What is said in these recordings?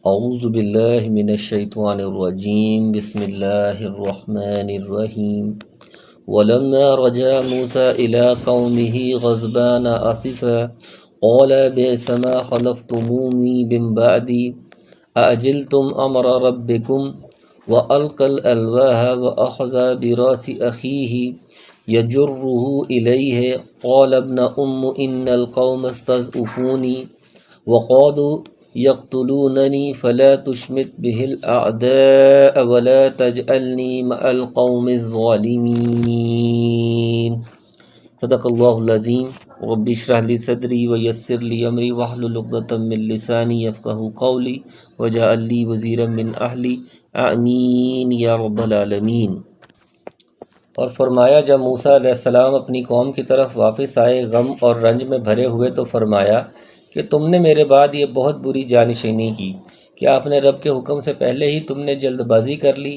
اعوذ باللہ من الشیطان الرجیم بسم اللہ الرحمن الرحیم ولما رجع موسى إلى قومه غضبان آسفا قال بئس ما خلفتموني من بعدي أعجلتم أمر ربكم وألقى الألواح وأخذ برأس أخيه يجره إليه قال ابن إن القوم استضعفوني وقالوا يقتلونني فلا تشمت به الأعداء ولا تجعلني مع القوم الظالمين صدق اللہ العظیم رب اشرح لي صدری ويسر لي امری واحلل عقدۃ من لسانی یفقہوا قولی واجعل لي وزیرا من اہلی آمین یا رب العالمین۔ اور فرمایا جب موسیٰ علیہ السلام اپنی قوم کی طرف واپس آئے غم اور رنج میں بھرے ہوئے تو فرمایا کہ تم نے میرے بعد یہ بہت بری جانشینی کی کہ آپ نے رب کے حکم سے پہلے ہی تم نے جلد بازی کر لی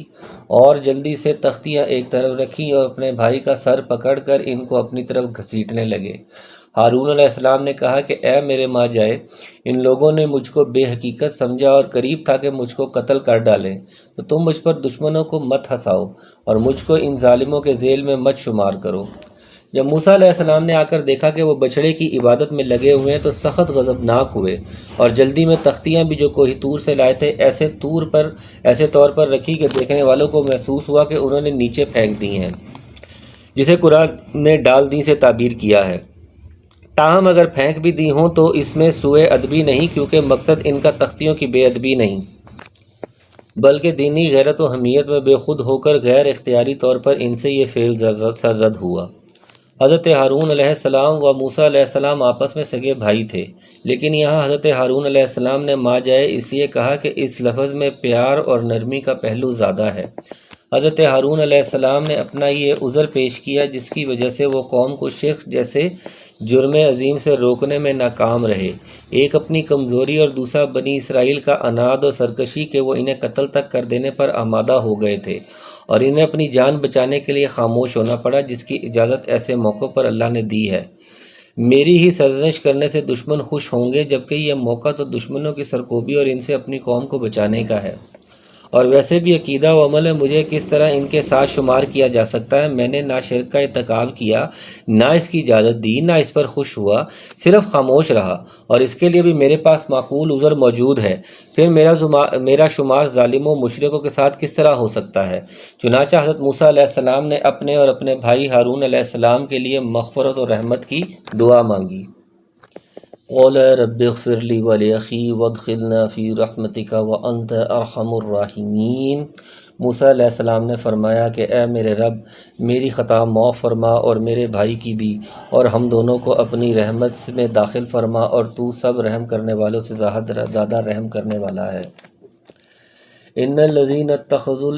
اور جلدی سے تختیاں ایک طرف رکھی اور اپنے بھائی کا سر پکڑ کر ان کو اپنی طرف گھسیٹنے لگے۔ ہارون علیہ السلام نے کہا کہ اے میرے ماں جائے، ان لوگوں نے مجھ کو بے حقیقت سمجھا اور قریب تھا کہ مجھ کو قتل کر ڈالیں، تو تم مجھ پر دشمنوں کو مت ہنساؤ اور مجھ کو ان ظالموں کے ذیل میں مت شمار کرو۔ جب موسیٰ علیہ السلام نے آ کر دیکھا کہ وہ بچڑے کی عبادت میں لگے ہوئے ہیں تو سخت غضبناک ہوئے اور جلدی میں تختیاں بھی جو کوہ طور سے لائے تھے ایسے طور پر رکھی کہ دیکھنے والوں کو محسوس ہوا کہ انہوں نے نیچے پھینک دی ہیں، جسے قرآن نے ڈال دی سے تعبیر کیا ہے۔ تاہم اگر پھینک بھی دی ہوں تو اس میں سوء ادبی نہیں، کیونکہ مقصد ان کا تختیوں کی بے ادبی نہیں بلکہ دینی غیرت و حمیت میں بے خود ہو کر غیر اختیاری طور پر ان سے یہ فعل سرزد ہوا۔ حضرت ہارون علیہ السلام و موسیٰ علیہ السلام آپس میں سگے بھائی تھے، لیکن یہاں حضرت ہارون علیہ السلام نے ماں جائے اس لیے کہا کہ اس لفظ میں پیار اور نرمی کا پہلو زیادہ ہے۔ حضرت ہارون علیہ السلام نے اپنا یہ عذر پیش کیا جس کی وجہ سے وہ قوم کو شرک جیسے جرم عظیم سے روکنے میں ناکام رہے، ایک اپنی کمزوری اور دوسرا بنی اسرائیل کا عناد و سرکشی کہ وہ انہیں قتل تک کر دینے پر آمادہ ہو گئے تھے اور انہیں اپنی جان بچانے کے لیے خاموش ہونا پڑا، جس کی اجازت ایسے موقع پر اللہ نے دی ہے۔ میری ہی سرزنش کرنے سے دشمن خوش ہوں گے، جبکہ یہ موقع تو دشمنوں کی سرکوبی اور ان سے اپنی قوم کو بچانے کا ہے۔ اور ویسے بھی عقیدہ و عمل میں مجھے کس طرح ان کے ساتھ شمار کیا جا سکتا ہے؟ میں نے نہ شرک کا ارتکاب کیا، نہ اس کی اجازت دی، نہ اس پر خوش ہوا، صرف خاموش رہا، اور اس کے لیے بھی میرے پاس معقول عذر موجود ہے۔ پھر میرا شمار ظالموں مشرکوں کے ساتھ کس طرح ہو سکتا ہے؟ چنانچہ حضرت موسیٰ علیہ السلام نے اپنے اور اپنے بھائی ہارون علیہ السلام کے لیے مغفرت و رحمت کی دعا مانگی۔ قال رب اغفر لي ولأخي وادخلنا في رحمتك وأنت أرحم الراحمين۔ موسیٰ علیہ السلام نے فرمایا کہ اے میرے رب، میری خطا معاف فرما اور میرے بھائی کی بھی، اور ہم دونوں کو اپنی رحمت میں داخل فرما، اور تو سب رحم کرنے والوں سے زیادہ رحم کرنے والا ہے۔ ان الذين اتخذوا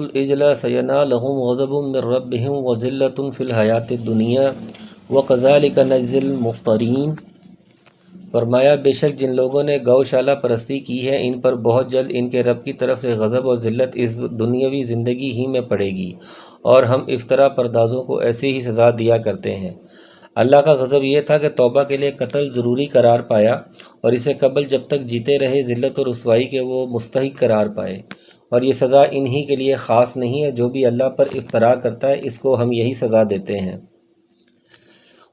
العجل سينالهم غضب من ربهم وذلة في الحياة الدنيا وكذلك نجزي المفترين۔ فرمایا بے شک جن لوگوں نے گوشالہ پرستی کی ہے ان پر بہت جلد ان کے رب کی طرف سے غضب اور ذلت اس دنیاوی زندگی ہی میں پڑے گی، اور ہم افطرا پردازوں کو ایسی ہی سزا دیا کرتے ہیں۔ اللہ کا غضب یہ تھا کہ توبہ کے لیے قتل ضروری قرار پایا، اور اسے قبل جب تک جیتے رہے ذلت اور رسوائی کے وہ مستحق قرار پائے، اور یہ سزا انہی کے لیے خاص نہیں ہے، جو بھی اللہ پر افطرا کرتا ہے اس کو ہم یہی سزا دیتے ہیں۔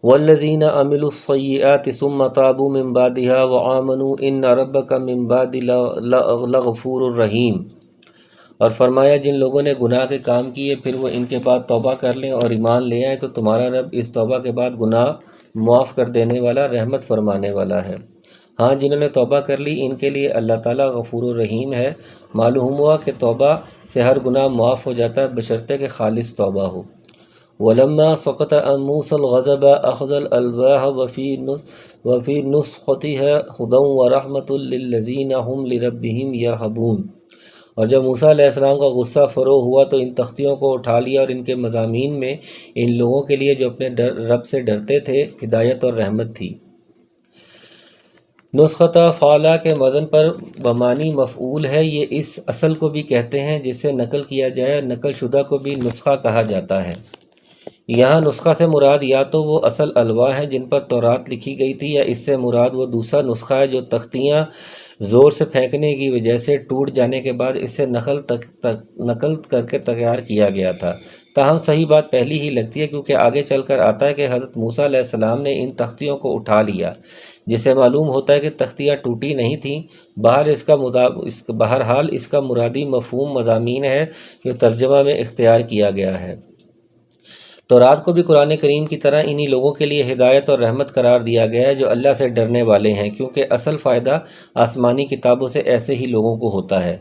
والذین عملوا السیئات ثم تابوا من بعدها وآمنوا ان ربک من بعد لغفور رحیم۔ اور فرمایا جن لوگوں نے گناہ کے کام کیے پھر وہ ان کے بعد توبہ کر لیں اور ایمان لے آئیں تو تمہارا رب اس توبہ کے بعد گناہ معاف کر دینے والا، رحمت فرمانے والا ہے۔ ہاں جنہوں نے توبہ کر لی ان کے لیے اللہ تعالیٰ غفور الرحیم ہے۔ معلوم ہوا کہ توبہ سے ہر گناہ معاف ہو جاتا ہے بشرطے کہ خالص توبہ ہو۔ وَلَمَّا سَقَطَ عَنْ مُوسَى الْغَضَبُ أَخَذَ الْأَلْوَاحَ وَفِي نُسْخَتِهَا هُدًى وَرَحْمَةٌ لِّلَّذِينَ هُمْ لِرَبِّهِمْ يَرْهَبُونَ۔ اور جب موسیٰ علیہ السلام کا غصہ فروغ ہوا تو ان تختیوں کو اٹھا لیا اور ان کے مضامین میں ان لوگوں کے لیے جو اپنے رب سے ڈرتے تھے ہدایت اور رحمت تھی۔ نسختہ فعلا کے وزن پر بمانی مفعول ہے، یہ اس اصل کو بھی کہتے ہیں جس سے نقل کیا جائے، نقل شدہ کو بھی نسخہ کہا جاتا ہے۔ یہاں نسخہ سے مراد یا تو وہ اصل الواح ہیں جن پر تورات لکھی گئی تھی، یا اس سے مراد وہ دوسرا نسخہ ہے جو تختیاں زور سے پھینکنے کی وجہ سے ٹوٹ جانے کے بعد اس سے نقل کر کے تیار کیا گیا تھا۔ تاہم صحیح بات پہلی ہی لگتی ہے، کیونکہ آگے چل کر آتا ہے کہ حضرت موسیٰ علیہ السلام نے ان تختیوں کو اٹھا لیا، جس سے معلوم ہوتا ہے کہ تختیاں ٹوٹی نہیں تھیں۔ بہرحال اس کا مرادی مفہوم مضامین ہے جو ترجمہ میں اختیار کیا گیا ہے۔ تورات کو بھی قرآن کریم کی طرح انہی لوگوں کے لیے ہدایت اور رحمت قرار دیا گیا ہے جو اللہ سے ڈرنے والے ہیں، کیونکہ اصل فائدہ آسمانی کتابوں سے ایسے ہی لوگوں کو ہوتا ہے۔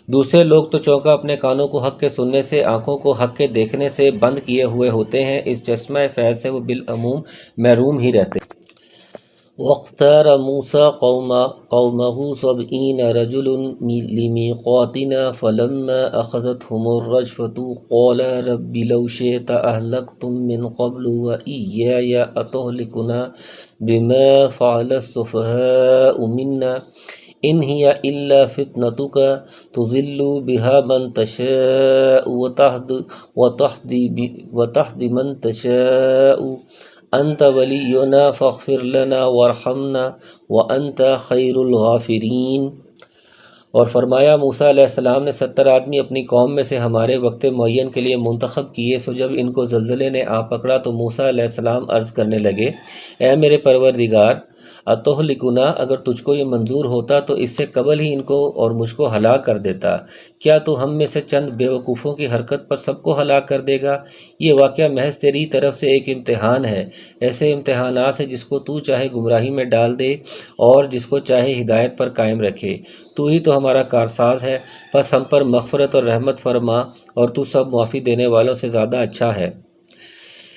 دوسرے لوگ تو چونکہ اپنے کانوں کو حق کے سننے سے، آنکھوں کو حق کے دیکھنے سے بند کیے ہوئے ہوتے ہیں، اس چشمہ فیض سے وہ بالعموم محروم ہی رہتے ہیں۔ واختار موسیٰ قومه 70 رجلا لمیقاتنا فلما أخذتهم الرجفة قال رب لو شئت أهلكتم من قبل وإياي أتهلكنا بما فعل السفهاء منا إن هي إلا فتنتك تضل بها من تشاء وتهدي من تشاء انت ولینا فاغفر لنا وارحمنا وانت خیر الغافرین۔ اور فرمایا موسیٰ علیہ السلام نے 70 آدمی اپنی قوم میں سے ہمارے وقت معین کے لیے منتخب کیے، سو جب ان کو زلزلے نے آ پکڑا تو موسیٰ علیہ السلام عرض کرنے لگے، اے میرے پروردگار، اتہلکنا، اگر تجھ کو یہ منظور ہوتا تو اس سے قبل ہی ان کو اور مجھ کو ہلاک کر دیتا۔ کیا تو ہم میں سے چند بے وقوفوں کی حرکت پر سب کو ہلاک کر دے گا؟ یہ واقعہ محض تیری طرف سے ایک امتحان ہے، ایسے امتحانات سے جس کو تو چاہے گمراہی میں ڈال دے اور جس کو چاہے ہدایت پر قائم رکھے۔ تو ہی تو ہمارا کارساز ہے، بس ہم پر مغفرت اور رحمت فرما، اور تو سب معافی دینے والوں سے زیادہ اچھا ہے۔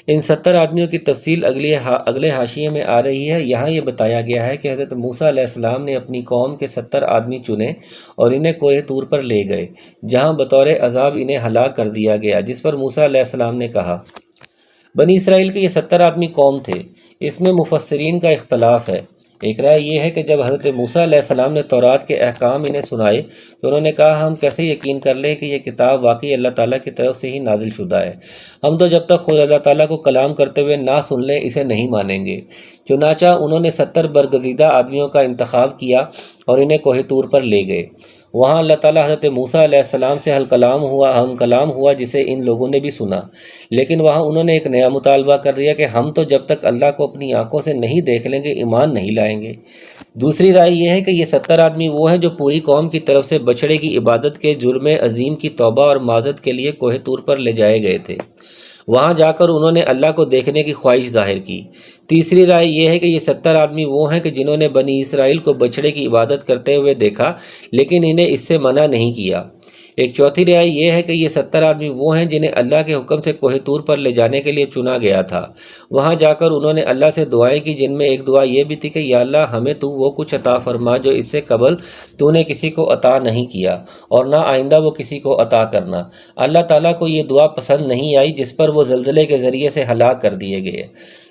ان 70 آدمیوں کی تفصیل اگلے حاشیے میں آ رہی ہے۔ یہاں یہ بتایا گیا ہے کہ حضرت موسیٰ علیہ السلام نے اپنی قوم کے 70 آدمی چنے اور انہیں کوہ طور پر لے گئے، جہاں بطور عذاب انہیں ہلاک کر دیا گیا، جس پر موسیٰ علیہ السلام نے کہا۔ بنی اسرائیل کے یہ 70 آدمی قوم تھے، اس میں مفسرین کا اختلاف ہے۔ ایک رائے یہ ہے کہ جب حضرت موسیٰ علیہ السلام نے تورات کے احکام انہیں سنائے تو انہوں نے کہا، ہم کیسے یقین کر لیں کہ یہ کتاب واقعی اللہ تعالیٰ کی طرف سے ہی نازل شدہ ہے؟ ہم تو جب تک خود اللہ تعالیٰ کو کلام کرتے ہوئے نہ سن لیں اسے نہیں مانیں گے۔ چنانچہ انہوں نے 70 برگزیدہ آدمیوں کا انتخاب کیا اور انہیں کوہ طور پر لے گئے۔ وہاں اللہ تعالیٰ حضرت موسیٰ علیہ السلام سے ہم کلام ہوا جسے ان لوگوں نے بھی سنا، لیکن وہاں انہوں نے ایک نیا مطالبہ کر دیا کہ ہم تو جب تک اللہ کو اپنی آنکھوں سے نہیں دیکھ لیں گے ایمان نہیں لائیں گے۔ دوسری رائے یہ ہے کہ یہ 70 آدمی وہ ہیں جو پوری قوم کی طرف سے بچڑے کی عبادت کے جرم عظیم کی توبہ اور معذرت کے لیے کوہ طور پر لے جائے گئے تھے۔ وہاں جا کر انہوں نے اللہ کو دیکھنے کی خواہش ظاہر کی۔ تیسری رائے یہ ہے کہ یہ 70 آدمی وہ ہیں کہ جنہوں نے بنی اسرائیل کو بچڑے کی عبادت کرتے ہوئے دیکھا لیکن انہیں اس سے منع نہیں کیا۔ ایک چوتھی رائے یہ ہے کہ یہ 70 آدمی وہ ہیں جنہیں اللہ کے حکم سے کوہ طور پر لے جانے کے لیے چنا گیا تھا۔ وہاں جا کر انہوں نے اللہ سے دعائیں کی، جن میں ایک دعا یہ بھی تھی کہ یا اللہ ہمیں تو وہ کچھ عطا فرما جو اس سے قبل تو نے کسی کو عطا نہیں کیا اور نہ آئندہ وہ کسی کو عطا کرنا۔ اللہ تعالیٰ کو یہ دعا پسند نہیں آئی جس پر وہ زلزلے کے ذریعے سے ہلاک کر دیے گئے۔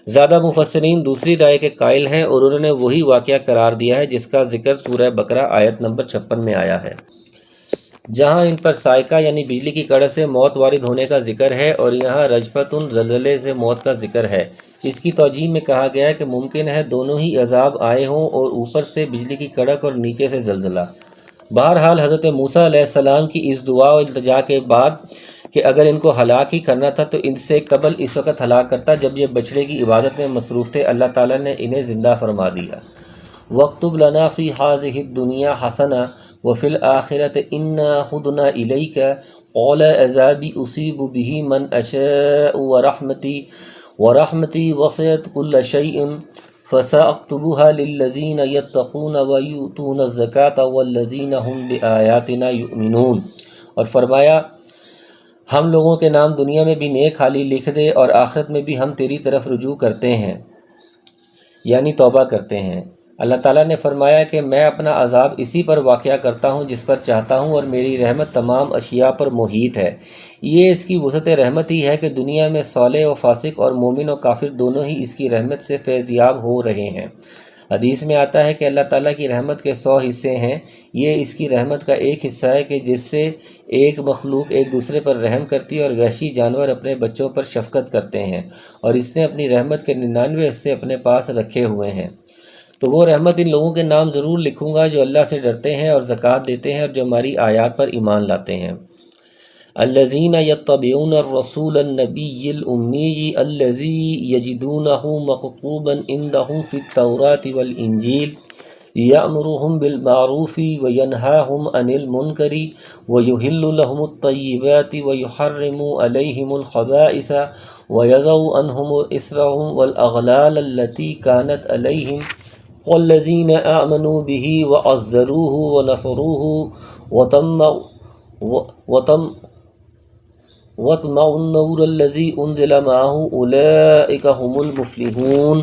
زیادہ مفسرین دوسری رائے کے قائل ہیں اور انہوں نے وہی واقعہ قرار دیا ہے جس کا ذکر سورہ بقرہ آیت نمبر 56 میں آیا ہے، جہاں ان پر صاعقہ یعنی بجلی کی کڑک سے موت وارد ہونے کا ذکر ہے، اور یہاں رجفتن زلزلے سے موت کا ذکر ہے۔ اس کی توجیہ میں کہا گیا ہے کہ ممکن ہے دونوں ہی عذاب آئے ہوں، اور اوپر سے بجلی کی کڑک اور نیچے سے زلزلہ۔ بہرحال حضرت موسیٰ علیہ السلام کی اس دعا و التجا کے بعد کہ اگر ان کو ہلاک ہی کرنا تھا تو ان سے قبل اس وقت ہلاک کرتا جب یہ بچڑے کی عبادت میں مصروف تھے، اللہ تعالیٰ نے انہیں زندہ فرما دیا۔ وَاكْتُبْ لَنَا فِي هَٰذِهِ الدُّنْيَا حَسَنَةً وَفِي الْآخِرَةِ إِنَّا هُدْنَا إِلَيْكَ قَالَ عَذَابِي أُصِيبُ بِهِ مَنْ أَشَاءُ وَرَحْمَتِي وَسِعَتْ كُلَّ شَيْءٍ فَسَأَكْتُبُهَا لِلَّذِينَ يَتَّقُونَ وَيُؤْتُونَ الزَّكَاةَ وَالَّذِينَ هُمْ بِآيَاتِنَا يُؤْمِنُونَ۔ اور فرمایا ہم لوگوں کے نام دنیا میں بھی نیک حالی لکھ دے اور آخرت میں بھی ہم تیری طرف رجوع کرتے ہیں، یعنی توبہ کرتے ہیں۔ اللہ تعالیٰ نے فرمایا کہ میں اپنا عذاب اسی پر واقع کرتا ہوں جس پر چاہتا ہوں، اور میری رحمت تمام اشیاء پر محیط ہے۔ یہ اس کی وسعت رحمت ہی ہے کہ دنیا میں صالح و فاسق اور مومن و کافر دونوں ہی اس کی رحمت سے فیض یاب ہو رہے ہیں۔ حدیث میں آتا ہے کہ اللہ تعالیٰ کی رحمت کے 100 حصے ہیں، یہ اس کی رحمت کا ایک حصہ ہے کہ جس سے ایک مخلوق ایک دوسرے پر رحم کرتی ہے اور وحشی جانور اپنے بچوں پر شفقت کرتے ہیں، اور اس نے اپنی رحمت کے 99 حصے اپنے پاس رکھے ہوئے ہیں۔ تو وہ رحمت ان لوگوں کے نام ضرور لکھوں گا جو اللہ سے ڈرتے ہیں اور زکوٰۃ دیتے ہیں اور جو ہماری آیات پر ایمان لاتے ہیں۔ الذین یتبعون الرسول النبی الامی الذی یجدونہ مکتوبا عندہم فی التوراۃ والانجیل یأمرہم بالمعروف وینہاہم عن المنکر ویحل لہم الطیبات ویحرم علیہم الخبائث ویضع عنہم اصرہم والاغلال التی کانت علیہم والذین آمنوا بہ وعزروہ ونصروہ وَاتَّبَعُوا النُّورَ الَّذِي أُنزِلَ مَعَهُ أُولَئِكَ هُمُ الْمُفْلِحُونَ۔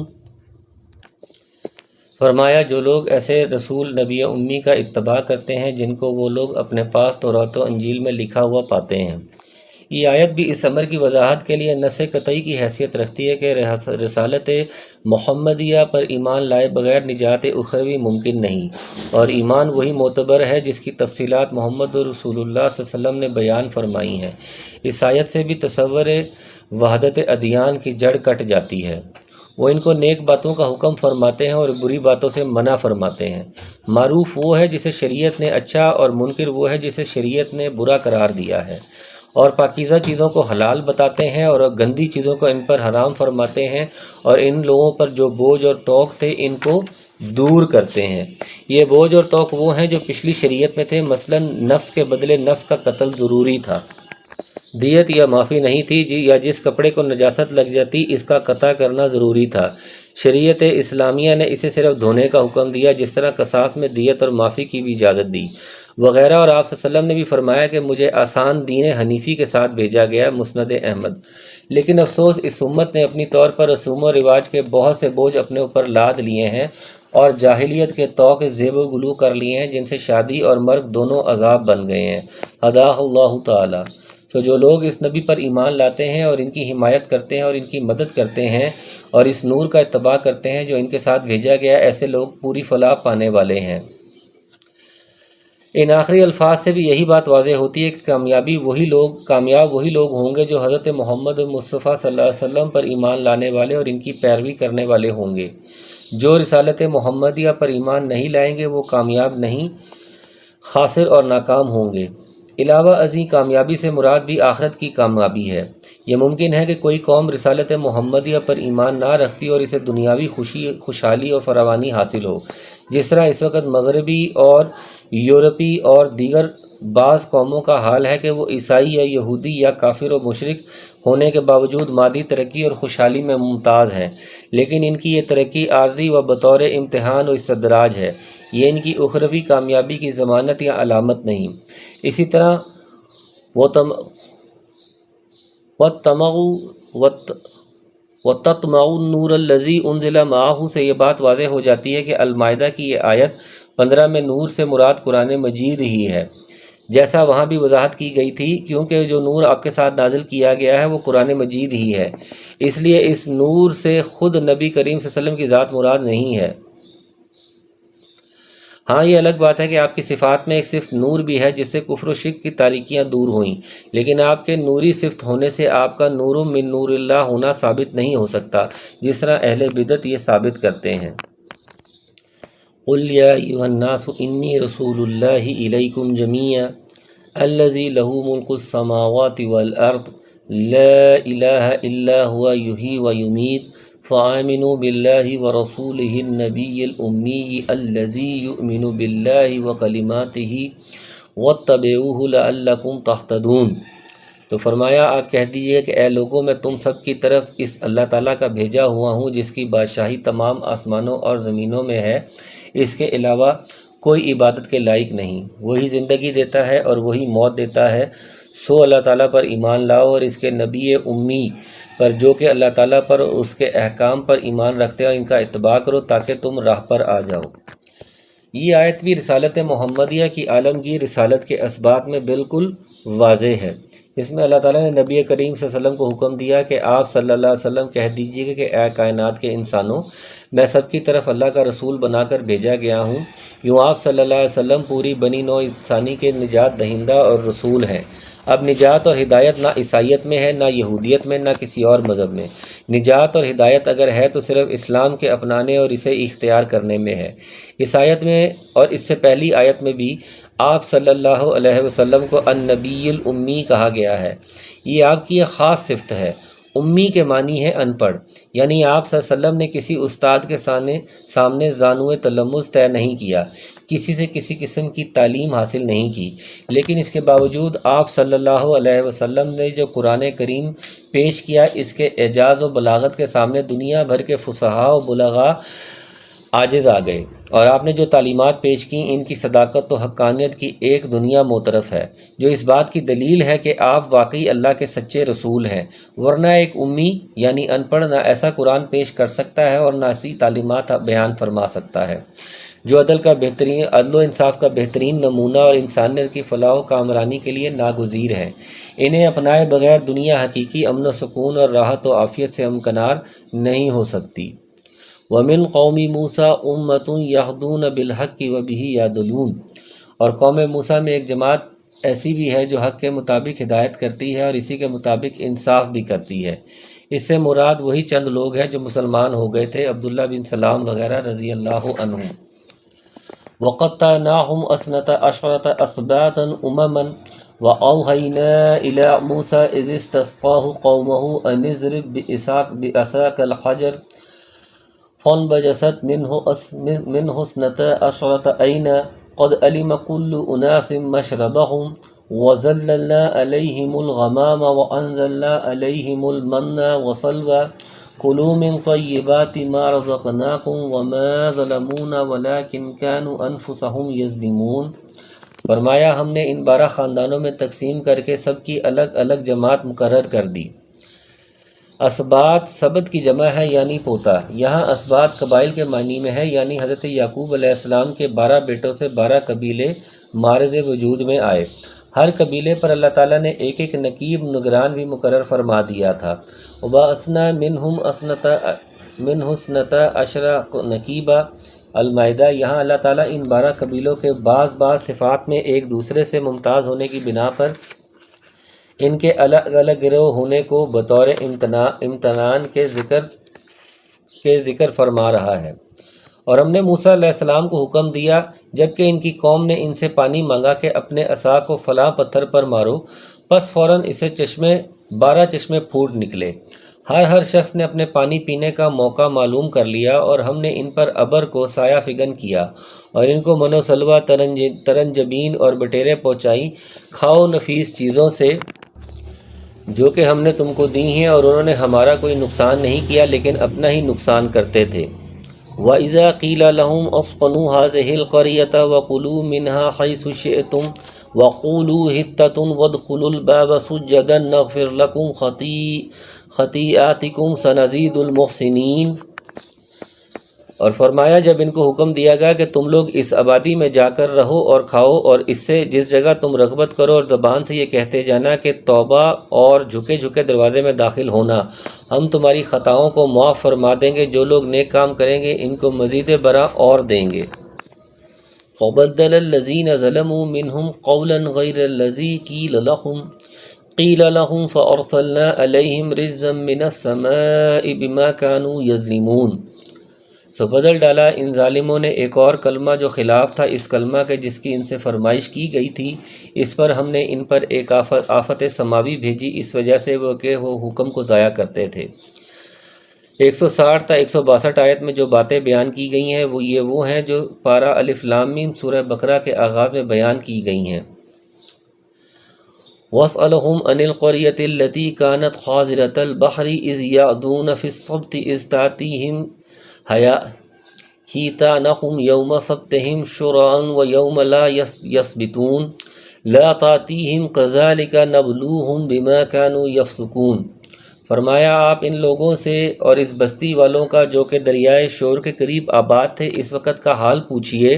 فرمایا جو لوگ ایسے رسول نبی امی کا اتباع کرتے ہیں جن کو وہ لوگ اپنے پاس تورات و انجیل میں لکھا ہوا پاتے ہیں۔ یہ آیت بھی اس امر کی وضاحت کے لیے نص قطعی کی حیثیت رکھتی ہے کہ رسالت محمدیہ پر ایمان لائے بغیر نجات اخروی ممکن نہیں، اور ایمان وہی معتبر ہے جس کی تفصیلات محمد رسول اللہ صلی اللہ علیہ وسلم نے بیان فرمائی ہیں۔ اس آیت سے بھی تصور وحدت ادیان کی جڑ کٹ جاتی ہے۔ وہ ان کو نیک باتوں کا حکم فرماتے ہیں اور بری باتوں سے منع فرماتے ہیں۔ معروف وہ ہے جسے شریعت نے اچھا اور منکر وہ ہے جسے شریعت نے برا قرار دیا ہے، اور پاکیزہ چیزوں کو حلال بتاتے ہیں اور گندی چیزوں کو ان پر حرام فرماتے ہیں، اور ان لوگوں پر جو بوجھ اور توق تھے ان کو دور کرتے ہیں۔ یہ بوجھ اور توق وہ ہیں جو پچھلی شریعت میں تھے، مثلا نفس کے بدلے نفس کا قتل ضروری تھا، دیت یا معافی نہیں تھی، یا جس کپڑے کو نجاست لگ جاتی اس کا قطع کرنا ضروری تھا۔ شریعت اسلامیہ نے اسے صرف دھونے کا حکم دیا، جس طرح قصاص میں دیت اور معافی کی بھی اجازت دی وغیرہ، اور آپ صلی اللہ علیہ وسلم نے بھی فرمایا کہ مجھے آسان دین حنیفی کے ساتھ بھیجا گیا، مسند احمد۔ لیکن افسوس اس امت نے اپنی طور پر رسوم و رواج کے بہت سے بوجھ اپنے اوپر لاد لیے ہیں اور جاہلیت کے طوق زیب و گلو کر لیے ہیں، جن سے شادی اور مرگ دونوں عذاب بن گئے ہیں۔ ہداہ اللہ تعالی۔ تو جو لوگ اس نبی پر ایمان لاتے ہیں اور ان کی حمایت کرتے ہیں اور ان کی مدد کرتے ہیں اور اس نور کا اتباع کرتے ہیں جو ان کے ساتھ بھیجا گیا، ایسے لوگ پوری فلاح پانے والے ہیں۔ ان آخری الفاظ سے بھی یہی بات واضح ہوتی ہے کہ کامیاب وہی لوگ ہوں گے جو حضرت محمد مصطفیٰ صلی اللہ علیہ وسلم پر ایمان لانے والے اور ان کی پیروی کرنے والے ہوں گے۔ جو رسالت محمدیہ پر ایمان نہیں لائیں گے وہ کامیاب نہیں، خاسر اور ناکام ہوں گے۔ علاوہ ازیں کامیابی سے مراد بھی آخرت کی کامیابی ہے۔ یہ ممکن ہے کہ کوئی قوم رسالت محمدیہ پر ایمان نہ رکھتی اور اسے دنیاوی خوشحالی اور فراوانی حاصل ہو، جس طرح اس وقت مغربی اور یورپی اور دیگر بعض قوموں کا حال ہے کہ وہ عیسائی یا یہودی یا کافر و مشرک ہونے کے باوجود مادی ترقی اور خوشحالی میں ممتاز ہیں، لیکن ان کی یہ ترقی عارضی و بطور امتحان و استدراج ہے، یہ ان کی اخروی کامیابی کی ضمانت یا علامت نہیں۔ اسی طرح وَتَطْمَعُوا النُّورَ الَّذِي أُنزِلَ مَعَهُ سے یہ بات واضح ہو جاتی ہے کہ المائدہ کی یہ آیت 15 میں نور سے مراد قرآن مجید ہی ہے، جیسا وہاں بھی وضاحت کی گئی تھی، کیونکہ جو نور آپ کے ساتھ نازل کیا گیا ہے وہ قرآن مجید ہی ہے، اس لیے اس نور سے خود نبی کریم صلی اللہ علیہ وسلم کی ذات مراد نہیں ہے۔ ہاں یہ الگ بات ہے کہ آپ کی صفات میں ایک صفت نور بھی ہے جس سے کفر و شرک کی تاریکیاں دور ہوئیں، لیکن آپ کے نوری صفت ہونے سے آپ کا نور من نور اللہ ہونا ثابت نہیں ہو سکتا، جس طرح اہل بدعت یہ ثابت کرتے ہیں۔ قُلْ يَا أَيُّهَا النَّاسُ إِنِّي رَسُولُ اللَّهِ إِلَيْكُمْ جَمِيعًا الَّذِي لَهُ مُلْكُ السَّمَاوَاتِ وَالْأَرْضِ لَا إِلَٰهَ إِلَّا هُوَ يُحْيِي وَيُمِيتُ فآمنوا باللہ ورسولہ النبی الأمی الذی یؤمن باللہ وکلماتہ واتبعوہ لعلکم تہتدون۔ تو فرمایا آپ کہہ دیجئے کہ اے لوگوں میں تم سب کی طرف اس اللہ تعالیٰ کا بھیجا ہوا ہوں جس کی بادشاہی تمام آسمانوں اور زمینوں میں ہے، اس کے علاوہ کوئی عبادت کے لائق نہیں، وہی زندگی دیتا ہے اور وہی موت دیتا ہے، سو اللہ تعالیٰ پر ایمان لاؤ اور اس کے نبی امی پر جو کہ اللہ تعالیٰ پر اور اس کے احکام پر ایمان رکھتے ہیں اور ان کا اتباع کرو تاکہ تم راہ پر آ جاؤ۔ یہ آیت بھی رسالت محمدیہ کی عالمگیر رسالت کے اسبات میں بالکل واضح ہے۔ اس میں اللہ تعالیٰ نے نبی کریم صلی اللہ علیہ وسلم کو حکم دیا کہ آپ صلی اللہ علیہ وسلم کہہ دیجیے کہ اے کائنات کے انسانوں، میں سب کی طرف اللہ کا رسول بنا کر بھیجا گیا ہوں۔ یوں آپ صلی اللہ علیہ وسلم پوری بنی نوع انسانی کے نجات دہندہ اور رسول ہیں۔ اب نجات اور ہدایت نہ عیسائیت میں ہے، نہ یہودیت میں، نہ کسی اور مذہب میں۔ نجات اور ہدایت اگر ہے تو صرف اسلام کے اپنانے اور اسے اختیار کرنے میں ہے۔ عیسائیت میں اور اس سے پہلی آیت میں بھی آپ صلی اللہ علیہ وسلم کو النبی الامی کہا گیا ہے۔ یہ آپ کی ایک خاص صفت ہے۔ امی کے معنی ہے ان پڑھ، یعنی آپ صلی اللہ علیہ وسلم نے کسی استاد کے سامنے زانوِ تلمذ طے نہیں کیا، کسی سے کسی قسم کی تعلیم حاصل نہیں کی، لیکن اس کے باوجود آپ صلی اللہ علیہ وسلم نے جو قرآن کریم پیش کیا، اس کے اعجاز و بلاغت کے سامنے دنیا بھر کے فصحاء و بلغاء عاجز آ گئے، اور آپ نے جو تعلیمات پیش کیں ان کی صداقت و حقانیت کی ایک دنیا معترف ہے، جو اس بات کی دلیل ہے کہ آپ واقعی اللہ کے سچے رسول ہیں، ورنہ ایک امی یعنی ان پڑھ نہ ایسا قرآن پیش کر سکتا ہے اور نہ ایسی تعلیمات بیان فرما سکتا ہے جو عدل و انصاف کا بہترین نمونہ اور انسانیت کی فلاح و کامرانی کے لیے ناگزیر ہیں۔ انہیں اپنائے بغیر دنیا حقیقی امن و سکون اور راحت و عافیت سے ہمکنار نہیں ہو سکتی۔ وَمِن قَوْمِ مُوسَىٰ أُمَّةٌ يَهْدُونَ بِالْحَقِّ وَبِهِ يَعْدِلُونَ، اور قوم موسیٰ میں ایک جماعت ایسی بھی ہے جو حق کے مطابق ہدایت کرتی ہے اور اسی کے مطابق انصاف بھی کرتی ہے۔ اس سے مراد وہی چند لوگ ہیں جو مسلمان ہو گئے تھے، عبداللہ بن سلام وغیرہ رضی اللہ عنہم۔ وَقَطَّعْنَاهُمْ اثْنَتَ عَشْرَةَ أَسْبَاطًا أُمَمًا وَأَوْحَيْنَا إِلَىٰ مُوسَىٰ إِذِ اسْتَسْقَاهُ قَوْمُهُ أَنِ اضْرِب بِعَصَاكَ الْحَجَرَ فانبجست منه اثنتا عشرة عينا قد علم كل أناس مشربهم وظللنا عليهم الغمام وأنزلنا عليهم المن والسلوى كلوا من طيبات ما رزقناكم وما ظلمونا ولكن كانوا أنفسهم يظلمون۔ فرمایا ہم نے ان 12 خاندانوں میں تقسیم کر کے سب کی الگ الگ جماعت مقرر کر دی۔ اسباط سبت کی جمع ہے یعنی پوتا، یہاں اسباط قبائل کے معنی میں ہے، یعنی حضرت یعقوب علیہ السلام کے 12 بیٹوں سے 12 قبیلے معرض وجود میں آئے۔ ہر قبیلے پر اللہ تعالیٰ نے ایک ایک نقیب نگران بھی مقرر فرما دیا تھا۔ وَبَعَثْنَا مِنْهُ اثْنَتَا عَشْرَ نَقِيبًا۔ المائدہ، یہاں اللہ تعالیٰ ان 12 قبیلوں کے بعض صفات میں ایک دوسرے سے ممتاز ہونے کی بنا پر ان کے الگ الگ گروہ ہونے کو بطور امتنان کے ذکر فرما رہا ہے۔ اور ہم نے موسیٰ علیہ السلام کو حکم دیا جبکہ ان کی قوم نے ان سے پانی مانگا کہ اپنے عصا کو فلاں پتھر پر مارو، پس فوراً اسے 12 چشمے پھوٹ نکلے۔ ہر شخص نے اپنے پانی پینے کا موقع معلوم کر لیا، اور ہم نے ان پر ابر کو سایہ فگن کیا اور ان کو من و سلوہ، ترنجبین اور بٹیرے پہنچائی، کھاؤ نفیس چیزوں سے جو کہ ہم نے تم کو دی ہیں، اور انہوں نے ہمارا کوئی نقصان نہیں کیا لیکن اپنا ہی نقصان کرتے تھے۔ وَإِذَا قِيلَ لَهُمْ اسْكُنُوا هَٰذِهِ الْقَرْيَةَ وَكُلُوا مِنْهَا حَيْثُ شِئْتُمْ وَقُولُوا حِطَّةٌ وَادْخُلُوا الْبَابَ سُجَّدًا نَغْفِرْ لَكُمْ خَطِيئَاتِكُمْ سَنَزِيدُ الْمُحْسِنِينَ۔ اور فرمایا جب ان کو حکم دیا گیا کہ تم لوگ اس آبادی میں جا کر رہو اور کھاؤ، اور اس سے جس جگہ تم رغبت کرو، اور زبان سے یہ کہتے جانا کہ توبہ اور جھکے جھکے دروازے میں داخل ہونا، ہم تمہاری خطاؤں کو معاف فرما دیں گے، جو لوگ نیک کام کریں گے ان کو مزید برآں اور دیں گے۔ وَبَدَّلَ الَّذِينَ ظَلَمُوا مِنْهُمْ قَوْلًا غَيْرَ الَّذِي قِيلَ لَهُمْ فَأَرْسَلْنَا عَلَيْهِمْ رِجْزًا مِّنَ السَّمَاءِ بِمَا كَانُوا يَظْلِمُونَ۔ سو بدل ڈالا ان ظالموں نے ایک اور کلمہ جو خلاف تھا اس کلمہ کے جس کی ان سے فرمائش کی گئی تھی، اس پر ہم نے ان پر ایک آفت سماوی بھیجی، اس وجہ سے کہ وہ حکم کو ضائع کرتے تھے۔ 160 تا 162 آیت میں جو باتیں بیان کی گئی ہیں وہ ہیں جو پارہ الف لام میم سورہ بقرہ کے آغاز میں بیان کی گئی ہیں۔ وَاسْأَلْهُمْ عَنِ الْقَرْيَةِ الَّتِي كَانَتْ حَاضِرَةَ الْبَحْرِ إِذْ يَعْدُونَ فِي السَّبْتِ إِذْ تَأْتِيهِمْ حِيتَانُهُمْ يَوْمَ سَبْتِهِمْ شُرَعًا وَيَوْمَ لَا يَسْبِتُونَ لَا تَأْتِيهِمْ كَذَلِكَ نَبْلُوهُمْ بِمَا كَانُوا يَفْسُقُونَ۔ فرمایا آپ ان لوگوں سے اور اس بستی والوں کا جو کہ دریائے شور کے قریب آباد تھے اس وقت کا حال پوچھئے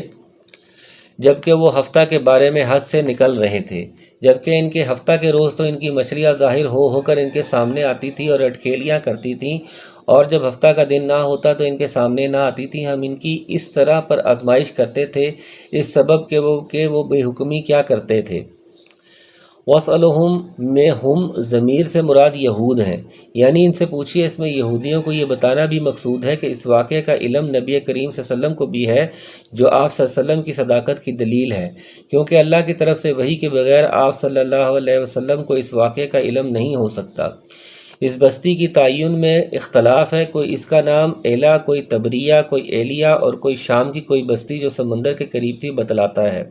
جبکہ وہ ہفتہ کے بارے میں حد سے نکل رہے تھے، جبکہ ان کے ہفتہ کے روز تو ان کی مچھلیاں ظاہر ہو کر ان کے سامنے آتی تھی اور اٹکھیلیاں کرتی تھیں، اور جب ہفتہ کا دن نہ ہوتا تو ان کے سامنے نہ آتی تھی۔ ہم ان کی اس طرح پر آزمائش کرتے تھے اس سبب کہ وہ بے حکمی کیا کرتے تھے۔ وَاسْأَلُهُمْ میں ہم ضمیر سے مراد یہود ہیں، یعنی ان سے پوچھیے۔ اس میں یہودیوں کو یہ بتانا بھی مقصود ہے کہ اس واقعے کا علم نبی کریم صلی اللہ علیہ وسلم کو بھی ہے، جو آپ صلی اللہ علیہ وسلم کی صداقت کی دلیل ہے، کیونکہ اللہ کی طرف سے وحی کے بغیر آپ صلی اللہ علیہ وسلم کو اس واقعے کا علم نہیں ہو سکتا۔ اس بستی کی تعین میں اختلاف ہے، کوئی اس کا نام ایلا، کوئی تبریہ، کوئی ایلیا، اور کوئی شام کی کوئی بستی جو سمندر کے قریب تھی بتلاتا ہے۔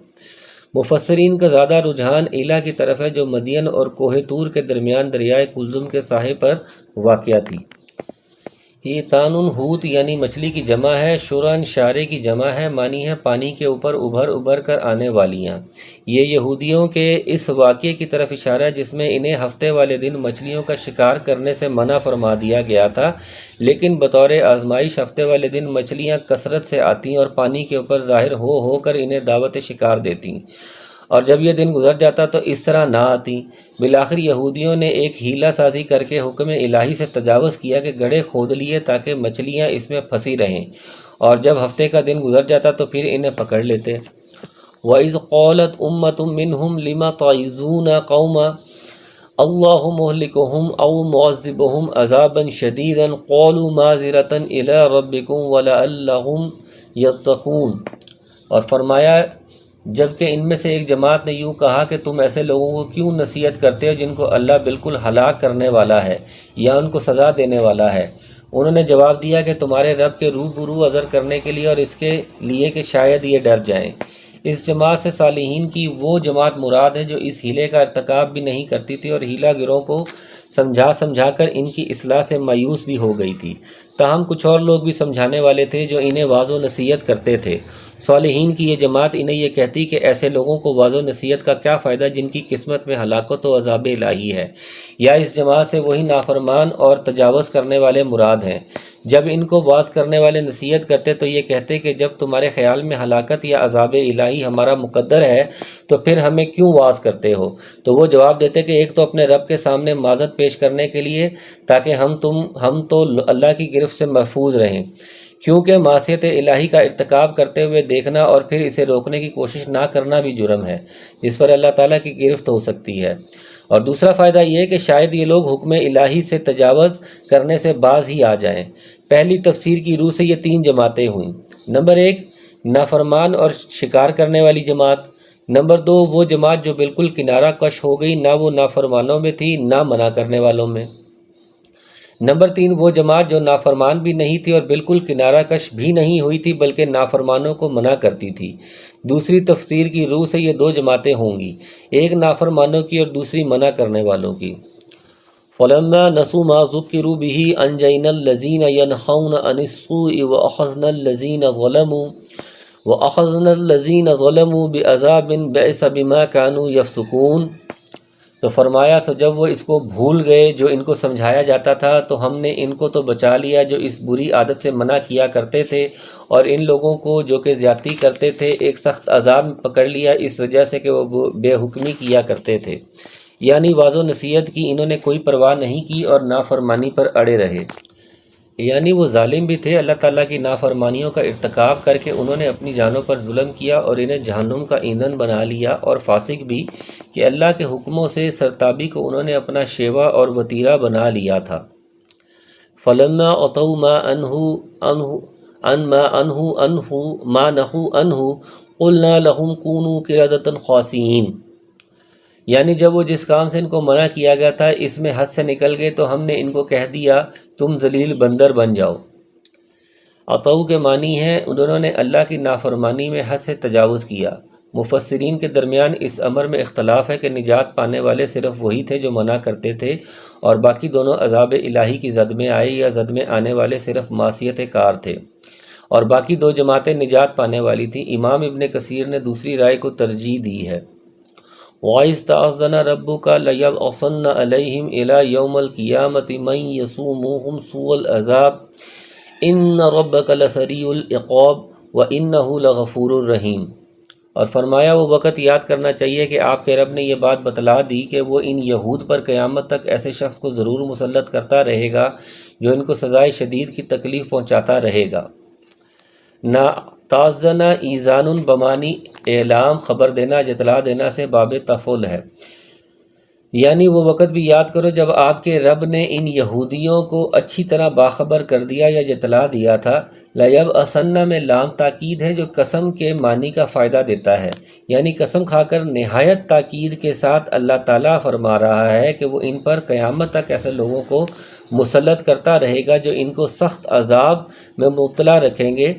مفسرین کا زیادہ رجحان ایلا کی طرف ہے، جو مدین اور کوہ طور کے درمیان دریائے کلزم کے ساحل پر واقع تھی۔ ہیتان ہوت یعنی مچھلی کی جمع ہے، شرن شارے کی جمع ہے، معنی ہے پانی کے اوپر ابھر کر آنے والیاں۔ یہ یہودیوں کے اس واقعے کی طرف اشارہ ہے جس میں انہیں ہفتے والے دن مچھلیوں کا شکار کرنے سے منع فرما دیا گیا تھا، لیکن بطور آزمائش ہفتے والے دن مچھلیاں کثرت سے آتیں اور پانی کے اوپر ظاہر ہو کر انہیں دعوت شکار دیتیں، اور جب یہ دن گزر جاتا تو اس طرح نہ آتیں۔ بالآخر یہودیوں نے ایک حیلہ سازی کر کے حکم الہی سے تجاوز کیا کہ گڑھے کھود لیے تاکہ مچھلیاں اس میں پھنسی رہیں، اور جب ہفتے کا دن گزر جاتا تو پھر انہیں پکڑ لیتے۔ وَإِذْ قَالَتْ أُمَّةٌ مِّنْهُمْ لِمَ تَعِظُونَ قَوْمًا اللَّهُ مُهْلِكُهُمْ أَوْ مُعَذِّبُهُمْ عَذَابًا شَدِيدًا قَالُوا مَعْذِرَةً إِلَىٰ رَبِّكُمْ وَلَعَلَّهُمْ يَتَّقُونَ۔ اور فرمایا جبکہ ان میں سے ایک جماعت نے یوں کہا کہ تم ایسے لوگوں کو کیوں نصیحت کرتے ہو جن کو اللہ بالکل ہلاک کرنے والا ہے یا ان کو سزا دینے والا ہے۔ انہوں نے جواب دیا کہ تمہارے رب کے روبرو عذر کرنے کے لیے اور اس کے لیے کہ شاید یہ ڈر جائیں۔ اس جماعت سے صالحین کی وہ جماعت مراد ہے جو اس ہیلے کا ارتکاب بھی نہیں کرتی تھی اور ہیلہ گروں کو سمجھا کر ان کی اصلاح سے مایوس بھی ہو گئی تھی۔ تاہم کچھ اور لوگ بھی سمجھانے والے تھے جو انہیں واعظ و نصیحت کرتے تھے۔ صالحین کی یہ جماعت انہیں یہ کہتی کہ ایسے لوگوں کو واعظ و نصیحت کا کیا فائدہ جن کی قسمت میں ہلاکت و عذاب الہی ہے، یا اس جماعت سے وہی نافرمان اور تجاوز کرنے والے مراد ہیں۔ جب ان کو واعظ کرنے والے نصیحت کرتے تو یہ کہتے کہ جب تمہارے خیال میں ہلاکت یا عذاب الہی ہمارا مقدر ہے تو پھر ہمیں کیوں واعظ کرتے ہو؟ تو وہ جواب دیتے کہ ایک تو اپنے رب کے سامنے معذرت پیش کرنے کے لیے تاکہ ہم تو اللہ کی گرفت سے محفوظ رہیں، کیونکہ معصیت الہی کا ارتکاب کرتے ہوئے دیکھنا اور پھر اسے روکنے کی کوشش نہ کرنا بھی جرم ہے جس پر اللہ تعالیٰ کی گرفت ہو سکتی ہے۔ اور دوسرا فائدہ یہ ہے کہ شاید یہ لوگ حکم الہی سے تجاوز کرنے سے باز ہی آ جائیں۔ پہلی تفسیر کی روح سے یہ 3 جماعتیں ہوئیں۔ نمبر 1 نافرمان اور شکار کرنے والی جماعت۔ نمبر 2 وہ جماعت جو بالکل کنارہ کش ہو گئی، نہ وہ نافرمانوں میں تھی نہ منع کرنے والوں میں۔ نمبر 3 وہ جماعت جو نافرمان بھی نہیں تھی اور بالکل کنارہ کش بھی نہیں ہوئی تھی بلکہ نافرمانوں کو منع کرتی تھی۔ دوسری تفسیر کی روح سے یہ 2 جماعتیں ہوں گی، ایک نافرمانوں کی اور دوسری منع کرنے والوں کی۔ فَلَمَّا نَسُوا مَا ذُكِّرُوا بِهِ أَنجَيْنَا الَّذِينَ يَنْهَوْنَ عَنِ السُّوءِ وَأَخَذْنَا الَّذِينَ ظَلَمُوا بِعَذَابٍ بَئِسَ بِمَا كَانُوا يَفْسُقُونَ۔ تو فرمایا سو جب وہ اس کو بھول گئے جو ان کو سمجھایا جاتا تھا تو ہم نے ان کو تو بچا لیا جو اس بری عادت سے منع کیا کرتے تھے، اور ان لوگوں کو جو کہ زیادتی کرتے تھے ایک سخت عذاب میں پکڑ لیا اس وجہ سے کہ وہ بے حکمی کیا کرتے تھے، یعنی واعظ و نصیحت کی انہوں نے کوئی پرواہ نہیں کی اور نافرمانی پر اڑے رہے، یعنی وہ ظالم بھی تھے۔ اللہ تعالیٰ کی نافرمانیوں کا ارتکاب کر کے انہوں نے اپنی جانوں پر ظلم کیا اور انہیں جہنم کا ایندھن بنا لیا، اور فاسق بھی کہ اللہ کے حکموں سے سرتابی کو انہوں نے اپنا شیوا اور وتیرہ بنا لیا تھا۔ فَلَمَّا عَتَوْا مَا نَهُوا عَنْهُ قُلْنَا لَهُمْ كُونُوا قِرَدَةً خَاسِئِينَ، یعنی جب وہ جس کام سے ان کو منع کیا گیا تھا اس میں حد سے نکل گئے تو ہم نے ان کو کہہ دیا تم ذلیل بندر بن جاؤ۔ عطو کے معنی ہے انہوں نے اللہ کی نافرمانی میں حد سے تجاوز کیا۔ مفسرین کے درمیان اس امر میں اختلاف ہے کہ نجات پانے والے صرف وہی تھے جو منع کرتے تھے، اور باقی دونوں عذاب الہی کی زد میں آئے یا زد میں آنے والے صرف معصیت کار تھے، اور باقی 2 جماعتیں نجات پانے والی تھیں۔ امام ابن کثیر نے دوسری رائے کو ترجیح دی ہے۔ وَإِذْ تَأَذَّنَ رَبُّكَ لَيَبْعَثَنَّ عَلَيْهِمْ إِلَىٰ يَوْمِ الْقِيَامَةِ مَن يَسُومُوهُمْ سُوءَ الْعَذَابِ إِنَّ رَبَّكَ لَسَرِيعُ الْعِقَابِ وَإِنَّهُ لَغَفُورٌ رَحِيمٌ۔ اور فرمایا وہ وقت یاد کرنا چاہیے کہ آپ کے رب نے یہ بات بتلا دی کہ وہ ان یہود پر قیامت تک ایسے شخص کو ضرور مسلط کرتا رہے گا جو ان کو سزائے شدید کی تکلیف پہنچاتا رہے گا۔ نا تازنا ایزان بمانی اعلام، خبر دینا، جتلا دینا سے باب تفعول ہے، یعنی وہ وقت بھی یاد کرو جب آپ کے رب نے ان یہودیوں کو اچھی طرح باخبر کر دیا یا جتلا دیا تھا۔ لیب اسنا میں لام تاکید ہے جو قسم کے معنی کا فائدہ دیتا ہے، یعنی قسم کھا کر نہایت تاکید کے ساتھ اللہ تعالیٰ فرما رہا ہے کہ وہ ان پر قیامت تک ایسے لوگوں کو مسلط کرتا رہے گا جو ان کو سخت عذاب میں مبتلا رکھیں گے۔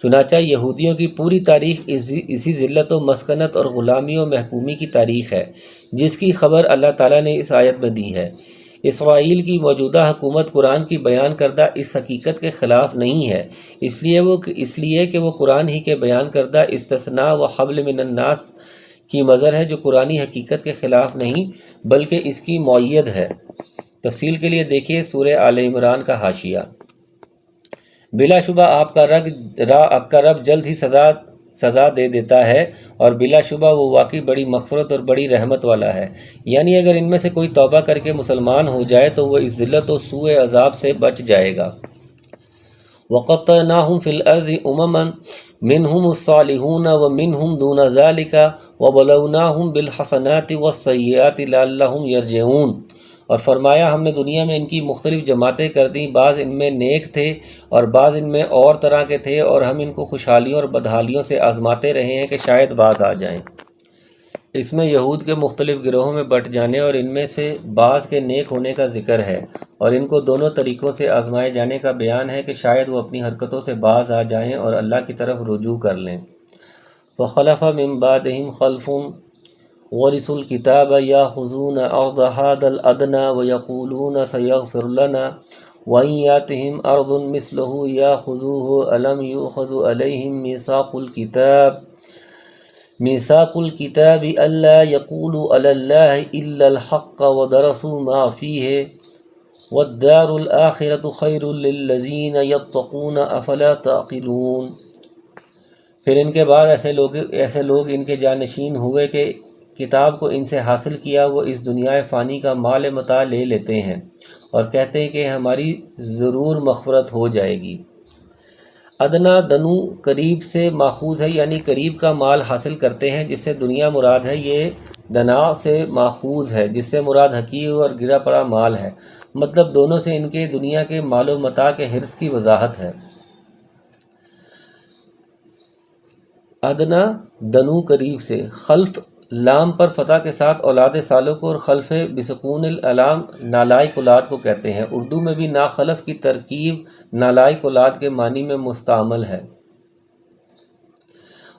چنانچہ یہودیوں کی پوری تاریخ اسی ذلت و مسکنت اور غلامی و محکومی کی تاریخ ہے جس کی خبر اللہ تعالیٰ نے اس آیت میں دی ہے۔ اسرائیل کی موجودہ حکومت قرآن کی بیان کردہ اس حقیقت کے خلاف نہیں ہے، اس لیے کہ وہ قرآن ہی کے بیان کردہ استثناء و حبل من الناس کی مظہر ہے جو قرآنی حقیقت کے خلاف نہیں بلکہ اس کی مؤید ہے۔ تفصیل کے لیے دیکھیے سورہ آل عمران کا حاشیہ۔ بلا شبہ آپ کا رب جلد ہی سزا دے دیتا ہے اور بلا شبہ وہ واقعی بڑی مغفرت اور بڑی رحمت والا ہے، یعنی اگر ان میں سے کوئی توبہ کر کے مسلمان ہو جائے تو وہ اس ذلت و سوء عذاب سے بچ جائے گا۔ وَقَطَّعْنَاهُمْ فِي الْأَرْضِ أُمَمًا مِّنْهُمُ الصَّالِحُونَ وَمِنْهُمْ دُونَ ذَلِكَ وَبَلَوْنَاهُمْ بِالْحَسَنَاتِ وَالسَّيِّئَاتِ لَعَلَّهُمْ يَرْجِعُونَ۔ اور فرمایا ہم نے دنیا میں ان کی مختلف جماعتیں کر دیں، بعض ان میں نیک تھے اور بعض ان میں اور طرح کے تھے، اور ہم ان کو خوشحالیوں اور بدحالیوں سے آزماتے رہے ہیں کہ شاید باز آ جائیں۔ اس میں یہود کے مختلف گروہوں میں بٹ جانے اور ان میں سے بعض کے نیک ہونے کا ذکر ہے، اور ان کو دونوں طریقوں سے آزمائے جانے کا بیان ہے کہ شاید وہ اپنی حرکتوں سے باز آ جائیں اور اللہ کی طرف رجوع کر لیں۔ فَخَلَفَ مِن بَعْدِهِمْ خَلْفٌ وَرِثُوا الْكِتَابَ يَأْخُذُونَ عَرْضَ هَٰذَا الْأَدْنَىٰ وَيَقُولُونَ سَيَغْفِرُ لَنَا وَإِن يَأْتِهِمْ أَرْضٌ مِّثْلُهُ يَأْخُذُوهُ أَلَمْ يُؤْخَذْ عَلَيْهِم مِّيثَاقُ الْكِتَابِ أَلَّا يَقُولُوا عَلَى اللَّهِ إِلَّا الْحَقَّ وَدَرَسُوا مَا فِيهِ وَالدَّارُ الْآخِرَةُ خَيْرٌ لِّلَّذِينَ يَتَّقُونَ أَفَلَا تَعْقِلُونَ۔ پھر ان کے بعد ایسے لوگ ان کے جانشین ہوئے کہ کتاب کو ان سے حاصل کیا وہ اس دنیا فانی کا مال متاع لے لیتے ہیں اور کہتے ہیں کہ ہماری ضرور مغفرت ہو جائے گی۔ ادنا دنو قریب سے ماخوذ ہے، یعنی قریب کا مال حاصل کرتے ہیں جس سے دنیا مراد ہے۔ یہ دنا سے ماخوذ ہے جس سے مراد حقیق اور گرا پڑا مال ہے، مطلب دونوں سے ان کے دنیا کے مال و متاع کے حرص کی وضاحت ہے۔ ادنا دنو قریب سے، خلف لام پر فتح کے ساتھ اولاد سالک اور خلف بسکون العلام نالائق اولاد کو کہتے ہیں۔ اردو میں بھی ناخلف کی ترکیب نالائق اولاد کے معنی میں مستعمل ہے،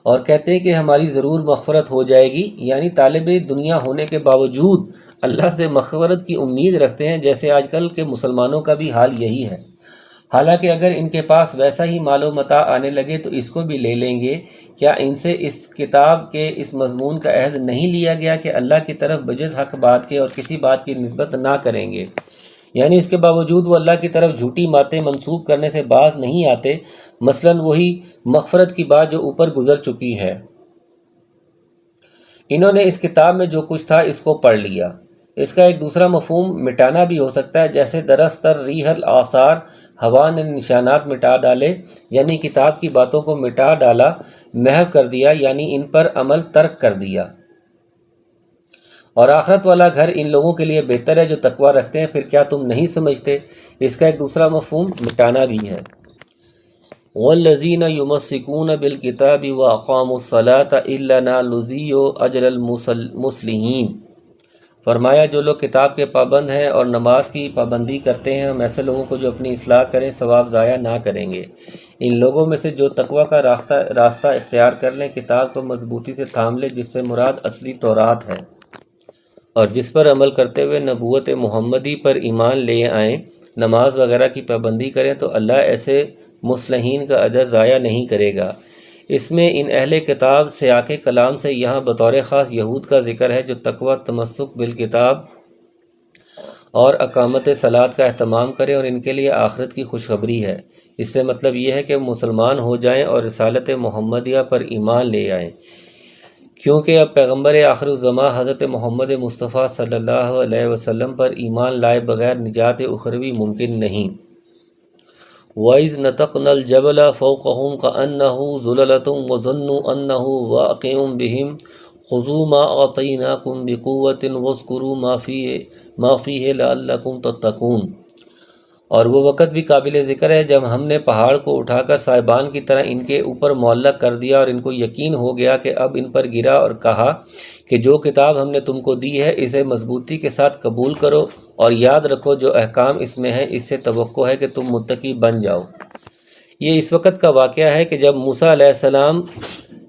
اور کہتے ہیں کہ ہماری ضرور مغفرت ہو جائے گی، یعنی طالب دنیا ہونے کے باوجود اللہ سے مغفرت کی امید رکھتے ہیں، جیسے آج کل کے مسلمانوں کا بھی حال یہی ہے۔ حالانکہ اگر ان کے پاس ویسا ہی مال و متاع آنے لگے تو اس کو بھی لے لیں گے۔ کیا ان سے اس کتاب کے اس مضمون کا عہد نہیں لیا گیا کہ اللہ کی طرف بجز حق بات کے اور کسی بات کی نسبت نہ کریں گے؟ یعنی اس کے باوجود وہ اللہ کی طرف جھوٹی باتیں منسوب کرنے سے باز نہیں آتے، مثلاً وہی مغفرت کی بات جو اوپر گزر چکی ہے۔ انہوں نے اس کتاب میں جو کچھ تھا اس کو پڑھ لیا۔ اس کا ایک دوسرا مفہوم مٹانا بھی ہو سکتا ہے، جیسے درستر ریح الآثار، ہوا نے نشانات مٹا ڈالے، یعنی کتاب کی باتوں کو مٹا ڈالا، محو کر دیا، یعنی ان پر عمل ترک کر دیا۔ اور آخرت والا گھر ان لوگوں کے لیے بہتر ہے جو تقوی رکھتے ہیں، پھر کیا تم نہیں سمجھتے؟ اس کا ایک دوسرا مفہوم مٹانا بھی ہے۔ وَالَّذِينَ يُمَسِّكُونَ بِالْكِتَابِ وَأَقَامُوا الصَّلَاةَ إِلَّنَا نُضِيعُ أَجْرَ الْمُصْلِحِينَ۔ فرمایا جو لوگ کتاب کے پابند ہیں اور نماز کی پابندی کرتے ہیں، ہم ایسے لوگوں کو جو اپنی اصلاح کریں ثواب ضائع نہ کریں گے۔ ان لوگوں میں سے جو تقوی کا راستہ اختیار کر لیں، کتاب کو مضبوطی سے تھام لیں جس سے مراد اصلی تورات ہے، اور جس پر عمل کرتے ہوئے نبوت محمدی پر ایمان لے آئیں، نماز وغیرہ کی پابندی کریں، تو اللہ ایسے مصلحین کا اجر ضائع نہیں کرے گا۔ اس میں ان اہل کتاب سیاق کلام سے یہاں بطور خاص یہود کا ذکر ہے جو تقوی، تمسک بالکتاب اور اقامت صلاۃ کا اہتمام کریں، اور ان کے لیے آخرت کی خوشخبری ہے۔ اس سے مطلب یہ ہے کہ مسلمان ہو جائیں اور رسالت محمدیہ پر ایمان لے آئیں۔ کیونکہ اب پیغمبر آخر الزماں حضرت محمد مصطفیٰ صلی اللہ علیہ وسلم پر ایمان لائے بغیر نجات اخروی ممکن نہیں۔ وَإِذْ نَتَقْنَا الْجَبَلَ فَوْقَهُمْ كَأَنَّهُ ظُلَلَةٌ وَظَنُّوا أَنَّهُ وَاقِعٌ بِهِمْ خُذُوا مَا آتَيْنَاكُمْ بِقُوَّةٍ وَاذْكُرُوا مَا فِيهِ لَعَلَّكُمْ تَتَّقُونَ۔ اور وہ وقت بھی قابل ذکر ہے جب ہم نے پہاڑ کو اٹھا کر صاحبان کی طرح ان کے اوپر معلق کر دیا اور ان کو یقین ہو گیا کہ اب ان پر گرا، اور کہا کہ جو کتاب ہم نے تم کو دی ہے اسے مضبوطی کے ساتھ قبول کرو اور یاد رکھو جو احکام اس میں ہے، اس سے توقع ہے کہ تم متقی بن جاؤ۔ یہ اس وقت کا واقعہ ہے کہ جب موسیٰ علیہ السلام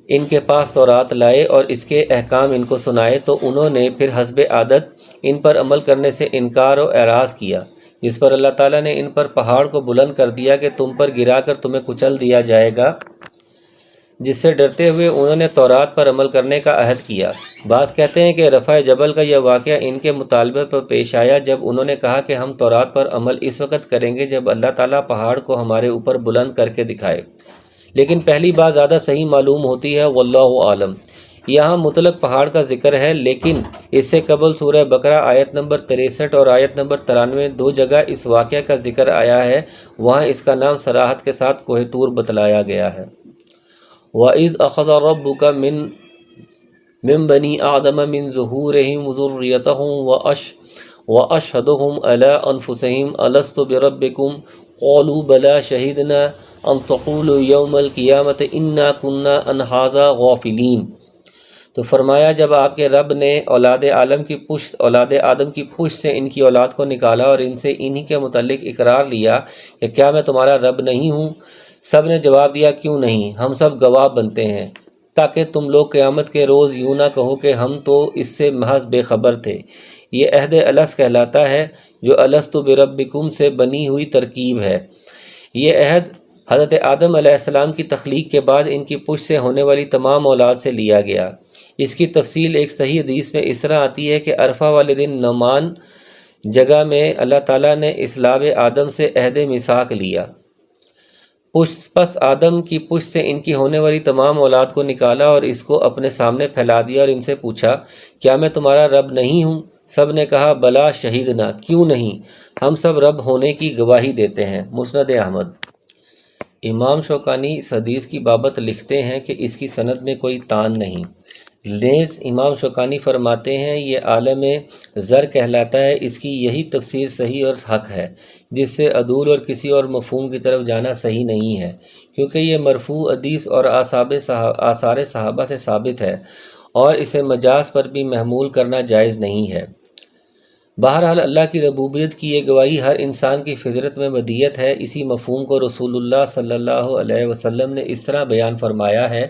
ان کے پاس تورات لائے اور اس کے احکام ان کو سنائے تو انہوں نے پھر حسب عادت ان پر عمل کرنے سے انکار و اعراض کیا، جس پر اللہ تعالیٰ نے ان پر پہاڑ کو بلند کر دیا کہ تم پر گرا کر تمہیں کچل دیا جائے گا، جس سے ڈرتے ہوئے انہوں نے تورات پر عمل کرنے کا عہد کیا۔ بعض کہتے ہیں کہ رفع جبل کا یہ واقعہ ان کے مطالبے پر پیش آیا جب انہوں نے کہا کہ ہم تورات پر عمل اس وقت کریں گے جب اللہ تعالیٰ پہاڑ کو ہمارے اوپر بلند کر کے دکھائے، لیکن پہلی بات زیادہ صحیح معلوم ہوتی ہے، واللہ عالم۔ یہاں مطلق پہاڑ کا ذکر ہے، لیکن اس سے قبل سورہ بقرہ آیت نمبر 63 اور آیت نمبر 93 دو جگہ اس واقعہ کا ذکر آیا ہے، وہاں اس کا نام صراحت کے ساتھ کوہ طور بتلایا گیا ہے۔ وَإِذْ أَخَذَ رَبُّكَ مِن بَنِي آدَمَ مِن ظُهُورِهِمْ ذُرِّيَّتَهُمْ وَأَشْهَدُهُمْ عَلَىٰ أَنفُسِهِمْ أَلَسْتُ بِرَبِّكُمْ قَالُوا بَلَىٰ شَهِدْنَا أَن تَقُولُوا يَوْمَ الْقِيَامَةِ إِنَّا كُنَّا عَنْ هَٰذَا غَافِلِينَ۔ تو فرمایا جب آپ کے رب نے اولاد آدم کی پشت سے ان کی اولاد کو نکالا اور ان سے انہی کے متعلق اقرار لیا کہ کیا میں تمہارا رب نہیں ہوں، سب نے جواب دیا کیوں نہیں، ہم سب گواہ بنتے ہیں، تاکہ تم لوگ قیامت کے روز یوں نہ کہو کہ ہم تو اس سے محض بے خبر تھے۔ یہ عہد الست کہلاتا ہے جو الست بربکم سے بنی ہوئی ترکیب ہے۔ یہ عہد حضرت آدم علیہ السلام کی تخلیق کے بعد ان کی پشت سے ہونے والی تمام اولاد سے لیا گیا۔ اس کی تفصیل ایک صحیح حدیث میں اس طرح آتی ہے کہ عرفہ والے دن نعمان جگہ میں اللہ تعالیٰ نے اسلاب آدم سے عہد میثاق لیا، پس آدم کی پشت سے ان کی ہونے والی تمام اولاد کو نکالا اور اس کو اپنے سامنے پھیلا دیا اور ان سے پوچھا کیا میں تمہارا رب نہیں ہوں؟ سب نے کہا بلا شہیدنا، کیوں نہیں، ہم سب رب ہونے کی گواہی دیتے ہیں۔ مسند احمد۔ امام شوکانی اس حدیث کی بابت لکھتے ہیں کہ اس کی سند میں کوئی تان نہیں، نیز امام شوکانی فرماتے ہیں یہ عالم زر کہلاتا ہے، اس کی یہی تفسیر صحیح اور حق ہے، جس سے عدول اور کسی اور مفہوم کی طرف جانا صحیح نہیں ہے، کیونکہ یہ مرفوع حدیث اور آثار صحابہ سے ثابت ہے اور اسے مجاز پر بھی محمول کرنا جائز نہیں ہے۔ بہرحال اللہ کی ربوبیت کی یہ گواہی ہر انسان کی فطرت میں بدیہت ہے۔ اسی مفہوم کو رسول اللہ صلی اللہ علیہ وسلم نے اس طرح بیان فرمایا ہے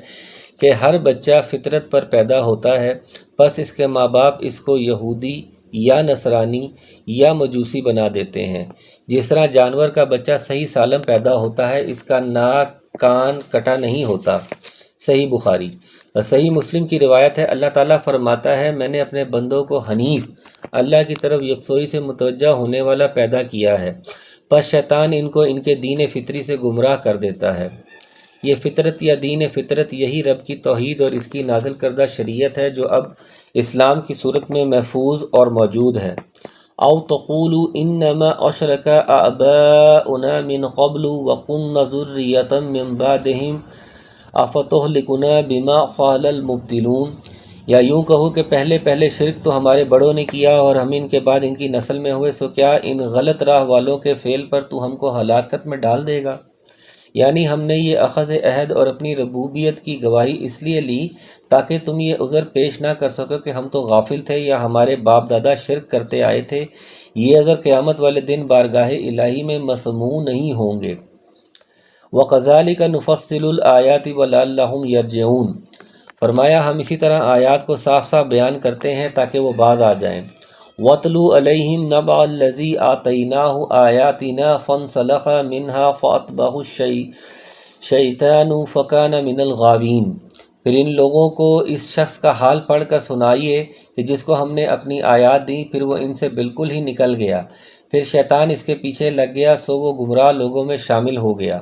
کہ ہر بچہ فطرت پر پیدا ہوتا ہے، پس اس کے ماں باپ اس کو یہودی یا نصرانی یا مجوسی بنا دیتے ہیں۔ جس طرح جانور کا بچہ صحیح سالم پیدا ہوتا ہے، اس کا ناک کان کٹا نہیں ہوتا۔ صحیح بخاری اور صحیح مسلم کی روایت ہے، اللہ تعالیٰ فرماتا ہے میں نے اپنے بندوں کو حنیف، اللہ کی طرف یکسوئی سے متوجہ ہونے والا پیدا کیا ہے، پس شیطان ان کو ان کے دین فطری سے گمراہ کر دیتا ہے۔ یہ فطرت یا دین فطرت یہی رب کی توحید اور اس کی نازل کردہ شریعت ہے جو اب اسلام کی صورت میں محفوظ اور موجود ہے۔ او تقولوا انما اشرک آباؤنا من قبل وكنا ذریة من بعدهم افتہلکنا بما فعل المبطلون، یا یوں کہو کہ پہلے شرک تو ہمارے بڑوں نے کیا اور ہم ان کے بعد ان کی نسل میں ہوئے، سو کیا ان غلط راہ والوں کے فعل پر تو ہم کو ہلاکت میں ڈال دے گا؟ یعنی ہم نے یہ اخذ عہد اور اپنی ربوبیت کی گواہی اس لیے لی تاکہ تم یہ عذر پیش نہ کر سکو کہ ہم تو غافل تھے یا ہمارے باپ دادا شرک کرتے آئے تھے۔ یہ اگر قیامت والے دن بارگاہ الہی میں مسموع نہیں ہوں گے۔ وَكَذَلِكَ نُفَصِّلُ الْآيَاتِ وَلَعَلَّهُمْ يَرْجِعُونَ، فرمایا ہم اسی طرح آیات کو صاف صاف بیان کرتے ہیں تاکہ وہ باز آ جائیں۔ وَاتْلُ عَلَيْهِمْ نَبَأَ الَّذِي آتَيْنَاهُ آيَاتِنَا فَانْسَلَخَ مِنْهَا فَأَتْبَعَهُ الشَّيْطَانُ فَكَانَ مِنَ الْغَاوِينَ، پھر ان لوگوں کو اس شخص کا حال پڑھ کر سنائیے کہ جس کو ہم نے اپنی آیات دی، پھر وہ ان سے بالکل ہی نکل گیا، پھر شیطان اس کے پیچھے لگ گیا، سو وہ گمراہ لوگوں میں شامل ہو گیا۔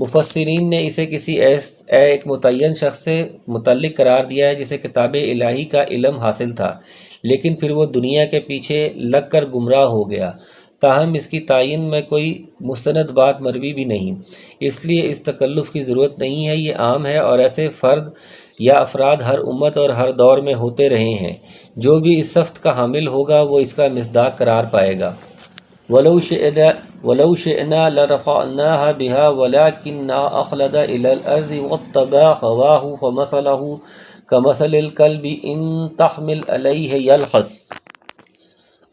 مفسرین نے اسے کسی ایک متعین شخص سے متعلق قرار دیا ہے جسے کتاب الہی کا علم حاصل تھا، لیکن پھر وہ دنیا کے پیچھے لگ کر گمراہ ہو گیا۔ تاہم اس کی تعین میں کوئی مستند بات مروی بھی نہیں، اس لیے اس تکلف کی ضرورت نہیں ہے۔ یہ عام ہے اور ایسے فرد یا افراد ہر امت اور ہر دور میں ہوتے رہے ہیں۔ جو بھی اس صفت کا حامل ہوگا وہ اس کا مصداق قرار پائے گا۔ وَلَوْ شِئْنَا لَرَفَعْنَاهَا بِهَا وَلَكِنَّا أَخْلَدَ إِلَى الْأَرْضِ وَاتَّبَعَ هَوَاهُ فَمَثَلُهُ كَمَثَلِ الْكَلْبِ إِن تَحْمِلْ عَلَيْهِ يَلْهَثْ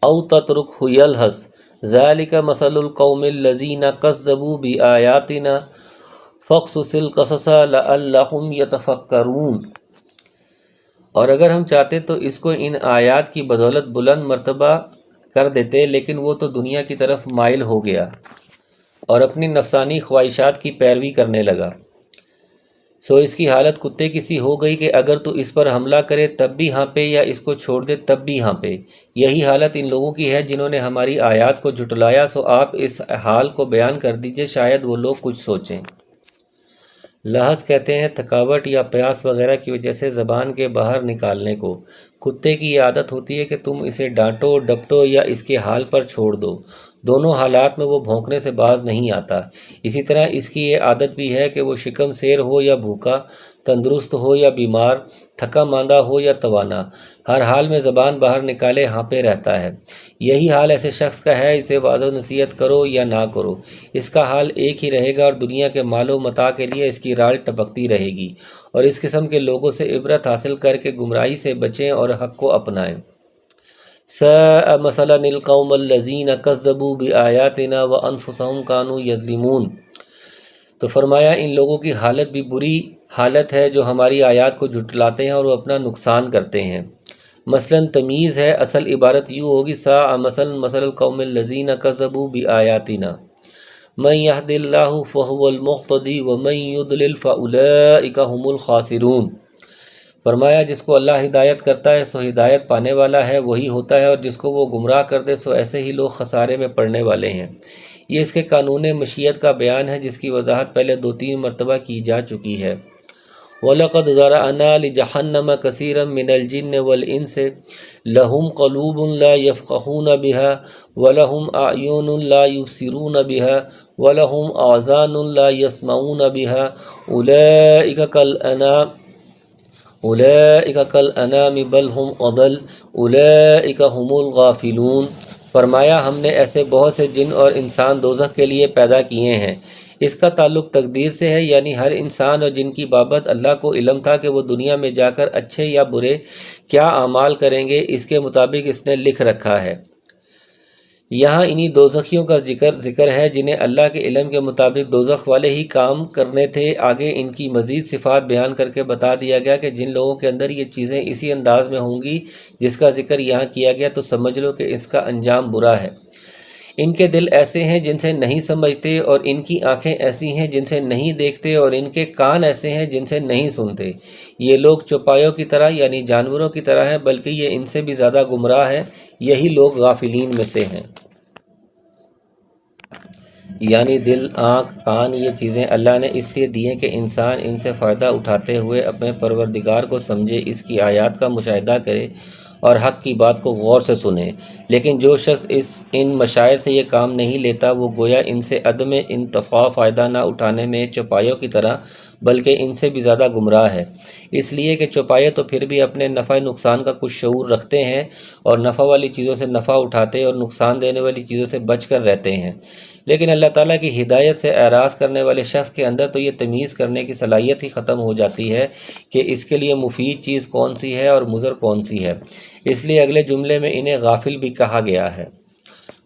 أَوْ تَتْرُكْهُ يَلْهَثْ ذَلِكَ مَثَلُ الْقَوْمِ الَّذِينَ كَذَّبُوا بِآيَاتِنَا فَاقْصُصِ الْقَصَصَ لَعَلَّهُمْ يَتَفَكَّرُونَ۔ اور اگر ہم چاہتے تو اس کو ان آیات کی بدولت بلند مرتبہ کر دیتے، لیکن وہ تو دنیا کی طرف مائل ہو گیا اور اپنی نفسانی خواہشات کی پیروی کرنے لگا، سو اس کی حالت کتے کی سی ہو گئی کہ اگر تو اس پر حملہ کرے تب بھی ہانپے یا اس کو چھوڑ دے تب بھی ہانپے۔ یہی حالت ان لوگوں کی ہے جنہوں نے ہماری آیات کو جھٹلایا، سو آپ اس حال کو بیان کر دیجئے، شاید وہ لوگ کچھ سوچیں۔ لحظ کہتے ہیں تھکاوٹ یا پیاس وغیرہ کی وجہ سے زبان کے باہر نکالنے کو۔ کتے کی یہ عادت ہوتی ہے کہ تم اسے ڈانٹو، ڈپٹو یا اس کے حال پر چھوڑ دو، دونوں حالات میں وہ بھونکنے سے باز نہیں آتا۔ اسی طرح اس کی یہ عادت بھی ہے کہ وہ شکم سیر ہو یا بھوکا، تندرست ہو یا بیمار، تھکا ماندہ ہو یا توانا، ہر حال میں زبان باہر نکالے ہانپے رہتا ہے۔ یہی حال ایسے شخص کا ہے، اسے واعظ و نصیحت کرو یا نہ کرو، اس کا حال ایک ہی رہے گا اور دنیا کے مال و متاع کے لیے اس کی راڑ ٹپکتی رہے گی۔ اور اس قسم کے لوگوں سے عبرت حاصل کر کے گمراہی سے بچیں اور حق کو اپنائیں۔ ساء مثلا القوم الذین کذبوا بآیاتنا وانفسهم كانوا یظلمون۔ تو فرمایا ان لوگوں کی حالت بھی بری حالت ہے جو ہماری آیات کو جھٹلاتے ہیں اور وہ اپنا نقصان کرتے ہیں۔ مثلاً تمیز ہے، اصل عبارت یوں ہوگی ساء مثلا مثل القوم الذین کذبوا بآیاتنا من یہد اللہ فہو المہتدی ومن یضلل فاولئک هم الخاسرون۔ فرمایا جس کو اللہ ہدایت کرتا ہے سو ہدایت پانے والا ہے، وہی ہوتا ہے، اور جس کو وہ گمراہ کر دے سو ایسے ہی لوگ خسارے میں پڑنے والے ہیں۔ یہ اس کے قانون مشیت کا بیان ہے جس کی وضاحت پہلے 2-3 مرتبہ کی جا چکی ہے۔ وَلَقَدْ ذَرَأْنَا لِجَهَنَّمَ كَثِيرًا مِنَ الْجِنِّ وَالْإِنسِ لَهُمْ قُلُوبٌ لَا يَفْقَهُونَ بِهَا وَلَهُمْ أَعْيُنٌ لَا يُبْصِرُونَ بِهَا وَلَهُمْ آذَانٌ لَا يَسْمَعُونَ بِهَا أُولَئِكَ كَالْأَنْعَامِ بَلْ هُمْ أَضَلُّ أُولَئِكَ هُمُ الْغَافِلُونَ۔ فرمایا ہم نے ایسے بہت سے جن اور انسان دوزخ کے لیے پیدا کیے ہیں۔ اس کا تعلق تقدیر سے ہے، یعنی ہر انسان اور جن کی بابت اللہ کو علم تھا کہ وہ دنیا میں جا کر اچھے یا برے کیا اعمال کریں گے، اس کے مطابق اس نے لکھ رکھا ہے۔ یہاں انہی دوزخیوں کا ذکر ہے جنہیں اللہ کے علم کے مطابق دوزخ والے ہی کام کرنے تھے۔ آگے ان کی مزید صفات بیان کر کے بتا دیا گیا کہ جن لوگوں کے اندر یہ چیزیں اسی انداز میں ہوں گی جس کا ذکر یہاں کیا گیا تو سمجھ لو کہ اس کا انجام برا ہے۔ ان کے دل ایسے ہیں جن سے نہیں سمجھتے، اور ان کی آنکھیں ایسی ہیں جن سے نہیں دیکھتے، اور ان کے کان ایسے ہیں جن سے نہیں سنتے۔ یہ لوگ چوپایوں کی طرح یعنی جانوروں کی طرح ہیں، بلکہ یہ ان سے بھی زیادہ گمراہ ہیں۔ یہی لوگ غافلین میں سے ہیں۔ یعنی دل، آنکھ، کان، یہ چیزیں اللہ نے اس لیے دی ہیں کہ انسان ان سے فائدہ اٹھاتے ہوئے اپنے پروردگار کو سمجھے، اس کی آیات کا مشاہدہ کرے اور حق کی بات کو غور سے سنے۔ لیکن جو شخص ان مشاعر سے یہ کام نہیں لیتا وہ گویا ان سے عدم انتفاع فائدہ نہ اٹھانے میں چوپایوں کی طرح، بلکہ ان سے بھی زیادہ گمراہ ہے۔ اس لیے کہ چوپائے تو پھر بھی اپنے نفع نقصان کا کچھ شعور رکھتے ہیں اور نفع والی چیزوں سے نفع اٹھاتے اور نقصان دینے والی چیزوں سے بچ کر رہتے ہیں، لیکن اللہ تعالیٰ کی ہدایت سے اعراض کرنے والے شخص کے اندر تو یہ تمیز کرنے کی صلاحیت ہی ختم ہو جاتی ہے کہ اس کے لیے مفید چیز کون سی ہے اور مضر کون سی ہے۔ اس لیے اگلے جملے میں انہیں غافل بھی کہا گیا ہے۔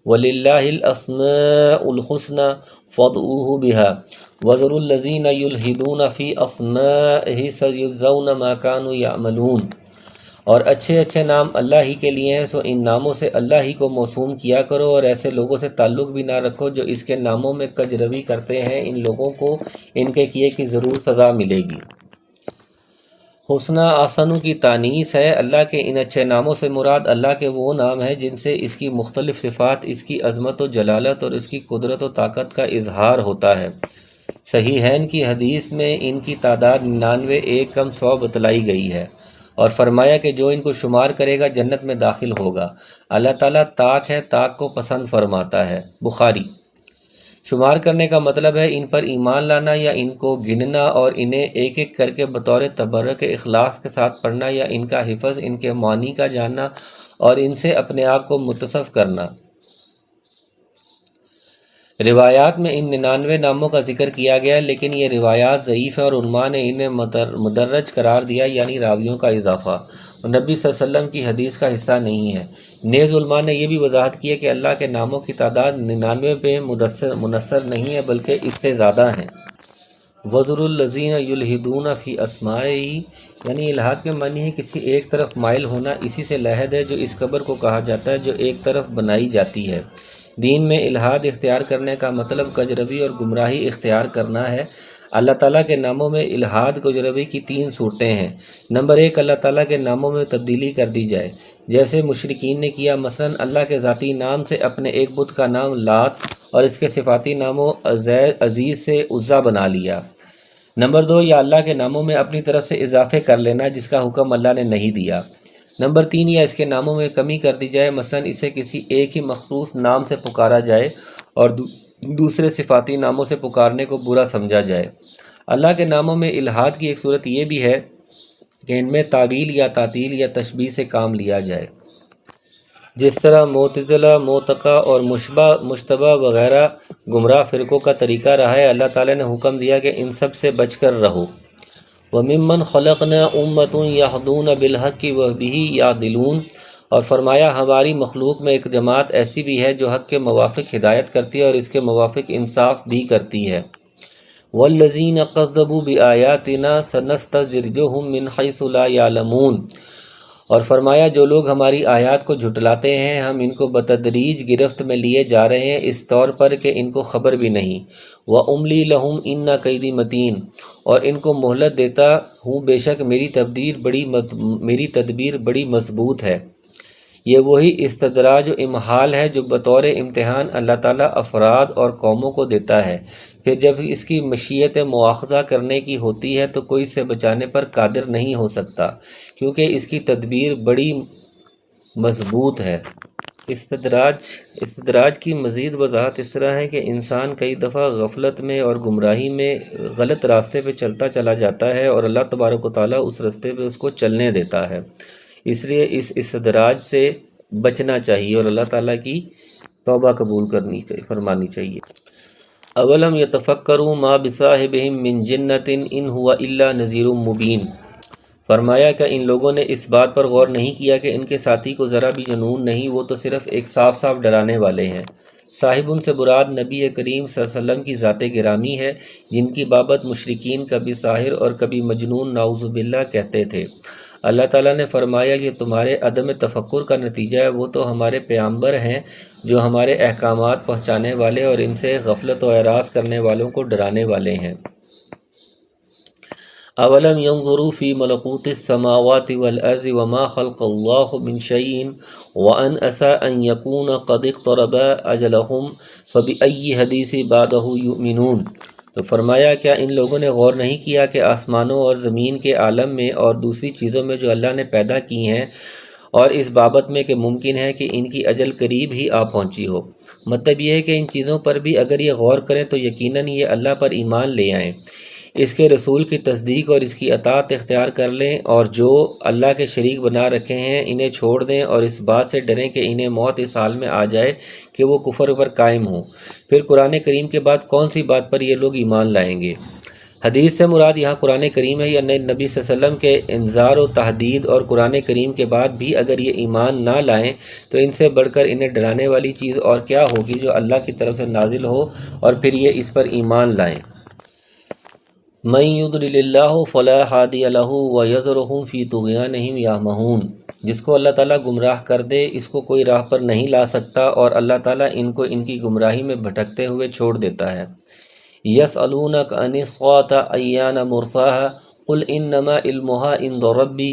وَلِلَّهِ الْأَسْمَاءُ الْحُسْنَى فَادْعُوهُ بِهَا وَذَرُوا الَّذِينَ يُلْحِدُونَ فِي أَسْمَائِهِ سَيُجْزَوْنَ مَا كَانُوا يَعْمَلُونَ۔ اور اچھے اچھے نام اللہ ہی کے لیے ہیں، سو ان ناموں سے اللہ ہی کو موسوم کیا کرو، اور ایسے لوگوں سے تعلق بھی نہ رکھو جو اس کے ناموں میں کج روی کرتے ہیں۔ ان لوگوں کو ان کے کیے کی ضرور سزا ملے گی۔ حسنہ آسنوں کی تانیث ہے۔ اللہ کے ان اچھے ناموں سے مراد اللہ کے وہ نام ہیں جن سے اس کی مختلف صفات، اس کی عظمت و جلالت اور اس کی قدرت و طاقت کا اظہار ہوتا ہے۔ صحیحین کی حدیث میں ان کی تعداد 99 ایک کم 100 بتلائی گئی ہے، اور فرمایا کہ جو ان کو شمار کرے گا جنت میں داخل ہوگا۔ اللہ تعالیٰ طاق ہے، طاق کو پسند فرماتا ہے۔ بخاری۔ شمار کرنے کا مطلب ہے ان پر ایمان لانا یا ان کو گننا اور انہیں ایک ایک کر کے بطور تبرک اخلاص کے ساتھ پڑھنا، یا ان کا حفظ، ان کے معنی کا جاننا اور ان سے اپنے آپ کو متصف کرنا۔ روایات میں ان 99 ناموں کا ذکر کیا گیا، لیکن یہ روایات ضعیف ہیں اور علماء نے انہیں مدرج قرار دیا، یعنی راویوں کا اضافہ، اور نبی صلی اللہ علیہ وسلم کی حدیث کا حصہ نہیں ہے۔ نیز علماء نے یہ بھی وضاحت کی ہے کہ اللہ کے ناموں کی تعداد 99 پہ منحصر نہیں ہے بلکہ اس سے زیادہ ہیں۔ وَذَرُوا الَّذِينَ يُلْحِدُونَ فِي أَسْمَائِهِ، یعنی الحاد کے معنی ہے کسی ایک طرف مائل ہونا، اسی سے لحد ہے جو اس قبر کو کہا جاتا ہے جو ایک طرف بنائی جاتی ہے۔ دین میں الحاد اختیار کرنے کا مطلب کجروی اور گمراہی اختیار کرنا ہے۔ اللہ تعالیٰ کے ناموں میں الحاد کجروی کی 3 صورتیں ہیں۔ نمبر 1، اللہ تعالیٰ کے ناموں میں تبدیلی کر دی جائے، جیسے مشرکین نے کیا، مثلا اللہ کے ذاتی نام سے اپنے ایک بت کا نام لات اور اس کے صفاتی ناموں عزیز سے عزا بنا لیا۔ نمبر 2، یا اللہ کے ناموں میں اپنی طرف سے اضافے کر لینا جس کا حکم اللہ نے نہیں دیا۔ نمبر 3، یا اس کے ناموں میں کمی کر دی جائے، مثلا اسے کسی ایک ہی مخصوص نام سے پکارا جائے اور دوسرے صفاتی ناموں سے پکارنے کو برا سمجھا جائے۔ اللہ کے ناموں میں الحاد کی ایک صورت یہ بھی ہے کہ ان میں تعویل یا تعطیل یا تشبیہ سے کام لیا جائے، جس طرح معتزلہ، معتقہ اور مشتبہ وغیرہ گمراہ فرقوں کا طریقہ رہا ہے۔ اللہ تعالیٰ نے حکم دیا کہ ان سب سے بچ کر رہو۔ وَمِمَّنْ خَلَقْنَا أُمَّةٌ يَهْدُونَ بِالْحَقِّ وَبِهِ يَعْدِلُونَ، اور فرمایا ہماری مخلوق میں ایک جماعت ایسی بھی ہے جو حق کے موافق ہدایت کرتی ہے اور اس کے موافق انصاف بھی کرتی ہے۔ وَالَّذِينَ كَذَّبُوا بِآيَاتِنَا سَنَسْتَدْرِجُهُم مِّنْ حَيْثُ لَا يَعْلَمُونَ، اور فرمایا جو لوگ ہماری آیات کو جھٹلاتے ہیں ہم ان کو بتدریج گرفت میں لیے جا رہے ہیں، اس طور پر کہ ان کو خبر بھی نہیں۔ وَأُمْلِي لَهُمْ إِنَّ كَيْدِي مَتِينٌ، اور ان کو مہلت دیتا ہوں، بے شک میری تدبیر بڑی مضبوط ہے۔ یہ وہی استدراج و امہال ہے جو بطور امتحان اللہ تعالیٰ افراد اور قوموں کو دیتا ہے، پھر جب اس کی مشیت مواخذہ کرنے کی ہوتی ہے تو کوئی اس سے بچانے پر قادر نہیں ہو سکتا، کیونکہ اس کی تدبیر بڑی مضبوط ہے۔ استدراج کی مزید وضاحت اس طرح ہے کہ انسان کئی دفعہ غفلت میں اور گمراہی میں غلط راستے پہ چلتا چلا جاتا ہے اور اللہ تبارک و تعالیٰ اس راستے پہ اس کو چلنے دیتا ہے، اس لیے اس استدراج سے بچنا چاہیے اور اللہ تعالیٰ کی توبہ قبول فرمانی چاہیے۔ اولم یتفکروا ما بصاحبہم من جنۃ ان ہوا الا نذیر مبین، فرمایا کہ ان لوگوں نے اس بات پر غور نہیں کیا کہ ان کے ساتھی کو ذرا بھی جنون نہیں، وہ تو صرف ایک صاف صاف ڈرانے والے ہیں۔ صاحب ان سے مراد نبی کریم صلی اللہ علیہ وسلم کی ذات گرامی ہے، جن کی بابت مشرکین کبھی ساحر اور کبھی مجنون نعوذ باللہ کہتے تھے۔ اللہ تعالیٰ نے فرمایا کہ تمہارے عدم تفکر کا نتیجہ ہے، وہ تو ہمارے پیغمبر ہیں جو ہمارے احکامات پہنچانے والے اور ان سے غفلت و اعراض کرنے والوں کو ڈرانے والے ہیں۔ اولم ينظروا في ملکوت السماوات والارض وما خلق اللہ من شیء وان عسى ان يكون قد اقترب اجلهم فبأي حدیث بعدہ یؤمنون، تو فرمایا کیا ان لوگوں نے غور نہیں کیا کہ آسمانوں اور زمین کے عالم میں اور دوسری چیزوں میں جو اللہ نے پیدا کی ہیں، اور اس بابت میں کہ ممکن ہے کہ ان کی اجل قریب ہی آ پہنچی ہو۔ مطلب یہ ہے کہ ان چیزوں پر بھی اگر یہ غور کریں تو یقیناً یہ اللہ پر ایمان لے آئیں، اس کے رسول کی تصدیق اور اس کی اطاعت اختیار کر لیں، اور جو اللہ کے شریک بنا رکھے ہیں انہیں چھوڑ دیں، اور اس بات سے ڈریں کہ انہیں موت اس حال میں آ جائے کہ وہ کفر پر قائم ہوں۔ پھر قرآن کریم کے بعد کون سی بات پر یہ لوگ ایمان لائیں گے؟ حدیث سے مراد یہاں قرآن کریم ہے یا نبی صلی اللہ علیہ وسلم کے انذار و تحدید، اور قرآن کریم کے بعد بھی اگر یہ ایمان نہ لائیں تو ان سے بڑھ کر انہیں ڈرانے والی چیز اور کیا ہوگی جو اللہ کی طرف سے نازل ہو اور پھر یہ اس پر ایمان لائیں۔ من یضلل اللہ فلا ہادی لہ ویذرہم فی طغیانہم یعمہون، جس کو اللہ تعالیٰ گمراہ کر دے اس کو کوئی راہ پر نہیں لا سکتا، اور اللہ تعالیٰ ان کو ان کی گمراہی میں بھٹکتے ہوئے چھوڑ دیتا ہے۔ یسألونک عن الساعۃ ایان مرساها قل انما علمها عند ربی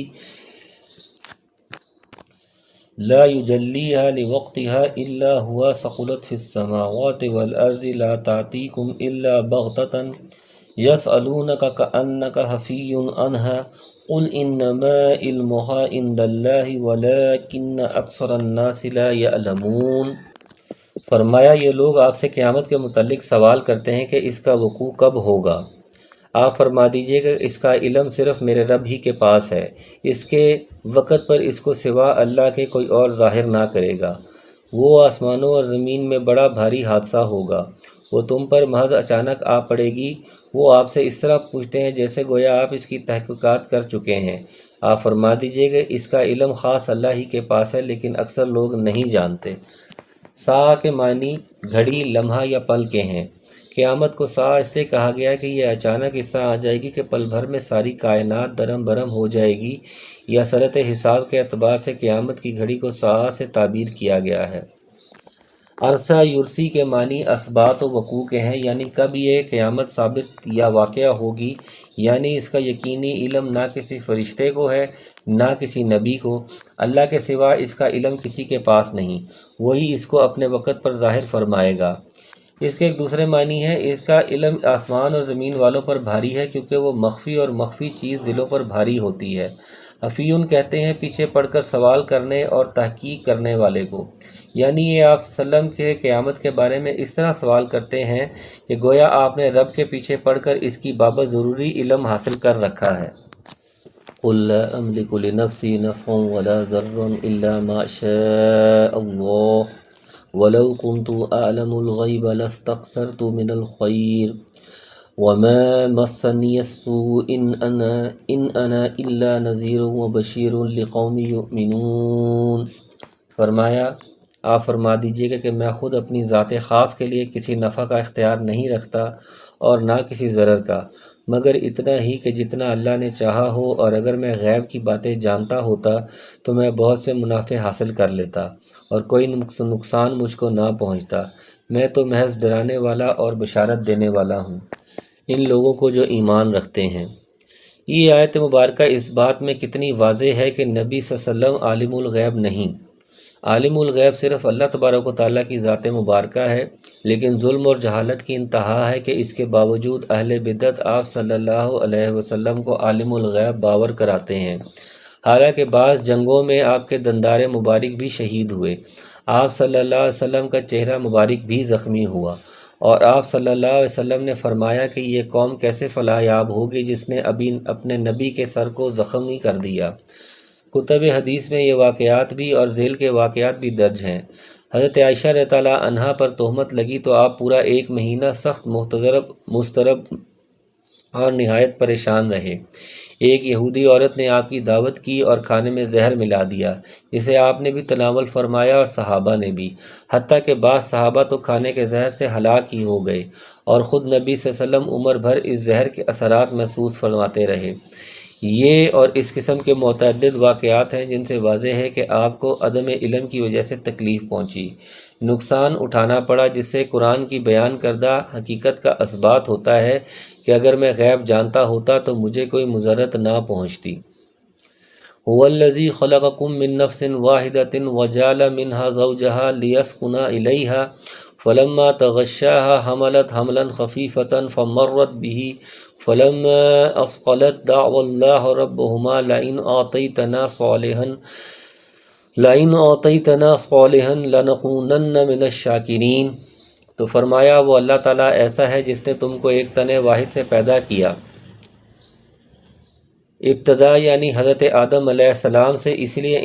لا يجليها لوقتها إلا هو ثقلت في السماوات والأرض لا تأتيكم إلا بغتة يسألونك كأنك حفي عنها قل إنما علمها عند الله ولكن أكثر الناس لا يعلمون۔ فرمایا یہ لوگ آپ سے قیامت کے متعلق سوال کرتے ہیں کہ اس کا وقوع کب ہوگا۔ آپ فرما دیجئے کہ اس کا علم صرف میرے رب ہی کے پاس ہے، اس کے وقت پر اس کو سوا اللہ کے کوئی اور ظاہر نہ کرے گا۔ وہ آسمانوں اور زمین میں بڑا بھاری حادثہ ہوگا، وہ تم پر محض اچانک آ پڑے گی۔ وہ آپ سے اس طرح پوچھتے ہیں جیسے گویا آپ اس کی تحقیقات کر چکے ہیں۔ آپ فرما دیجئے کہ اس کا علم خاص اللہ ہی کے پاس ہے، لیکن اکثر لوگ نہیں جانتے۔ ساعہ کے معنی گھڑی، لمحہ یا پل کے ہیں۔ قیامت کو ساعہ اس لیے کہا گیا کہ یہ اچانک اس طرح آ جائے گی کہ پل بھر میں ساری کائنات درم برم ہو جائے گی، یا صورت حساب کے اعتبار سے قیامت کی گھڑی کو ساعہ سے تعبیر کیا گیا ہے۔ عرصہ یرسی کے معنی اثبات و وقوع کے ہیں، یعنی کب یہ قیامت ثابت یا واقعہ ہوگی، یعنی اس کا یقینی علم نہ کسی فرشتے کو ہے نہ کسی نبی کو، اللہ کے سوا اس کا علم کسی کے پاس نہیں، وہی اس کو اپنے وقت پر ظاہر فرمائے گا۔ اس کے ایک دوسرے معنی ہے اس کا علم آسمان اور زمین والوں پر بھاری ہے، کیونکہ وہ مخفی اور مخفی چیز دلوں پر بھاری ہوتی ہے۔ حفیون کہتے ہیں پیچھے پڑ کر سوال کرنے اور تحقیق کرنے والے کو، یعنی یہ آپ صلی اللہ علیہ وسلم کے قیامت کے بارے میں اس طرح سوال کرتے ہیں کہ گویا آپ نے رب کے پیچھے پڑ کر اس کی بابت ضروری علم حاصل کر رکھا ہے۔ قُلْ لَا أَمْلِكُ لِنَفْسِي نَفْعًا وَلَا ضَرًّا إِلَّا مَا شَاءَ اللَّهُ وَلَوْ كُنْتُ أَعْلَمُ الْغَيْبَ لَاسْتَكْثَرْتُ مِنَ الْخَيْرِ وَمَا مَسَّنِيَ السُّوءُ إِنْ أَنَا إِلَّا نَذِيرٌ وَبَشِيرٌ لِقَوْمٍ يُؤْمِنُونَ۔ فرمایا آپ فرما دیجئے کہ میں خود اپنی ذات خاص کے لیے کسی نفع کا اختیار نہیں رکھتا اور نہ کسی ضرر کا، مگر اتنا ہی کہ جتنا اللہ نے چاہا ہو، اور اگر میں غیب کی باتیں جانتا ہوتا تو میں بہت سے منافع حاصل کر لیتا اور کوئی نقصان مجھ کو نہ پہنچتا۔ میں تو محض ڈرانے والا اور بشارت دینے والا ہوں ان لوگوں کو جو ایمان رکھتے ہیں۔ یہ آیت مبارکہ اس بات میں کتنی واضح ہے کہ نبی صلی اللہ علیہ وسلم عالم الغیب نہیں۔ عالم الغیب صرف اللہ تبارک و تعالیٰ کی ذات مبارکہ ہے، لیکن ظلم اور جہالت کی انتہا ہے کہ اس کے باوجود اہل بدعت آپ صلی اللہ علیہ وسلم کو عالم الغیب باور کراتے ہیں، حالانکہ بعض جنگوں میں آپ کے دندار مبارک بھی شہید ہوئے، آپ صلی اللہ علیہ وسلم کا چہرہ مبارک بھی زخمی ہوا، اور آپ صلی اللہ علیہ وسلم نے فرمایا کہ یہ قوم کیسے فلاح یاب ہوگی جس نے ابھی اپنے نبی کے سر کو زخمی کر دیا۔ کتب حدیث میں یہ واقعات بھی اور ذیل کے واقعات بھی درج ہیں۔ حضرت عائشہ رضی اللہ عنہا پر تہمت لگی تو آپ پورا 1 مہینہ سخت مضطرب اور نہایت پریشان رہے۔ ایک یہودی عورت نے آپ کی دعوت کی اور کھانے میں زہر ملا دیا، جسے آپ نے بھی تناول فرمایا اور صحابہ نے بھی، حتیٰ کہ بعض صحابہ تو کھانے کے زہر سے ہلاک ہی ہو گئے، اور خود نبی صلی اللہ علیہ وسلم عمر بھر اس زہر کے اثرات محسوس فرماتے رہے۔ یہ اور اس قسم کے متعدد واقعات ہیں جن سے واضح ہے کہ آپ کو عدم علم کی وجہ سے تکلیف پہنچی، نقصان اٹھانا پڑا، جس سے قرآن کی بیان کردہ حقیقت کا اثبات ہوتا ہے کہ اگر میں غیب جانتا ہوتا تو مجھے کوئی مضرت نہ پہنچتی۔ هو الذی خلقکم من نفس واحدۃ وجعل منها زوجها لیسکن الیہا فلما تغشاها حملت حملا خفیفا فمرت به فلما اثقلت دعوا اللہ ربهما لئن آتیتنا صالحا لنکونن من الشاکرین۔ تو فرمایا وہ اللہ تعالیٰ ایسا ہے جس نے تم کو ایک تن واحد سے پیدا کیا، ابتدا یعنی حضرت آدم علیہ السلام سے، اسی لیے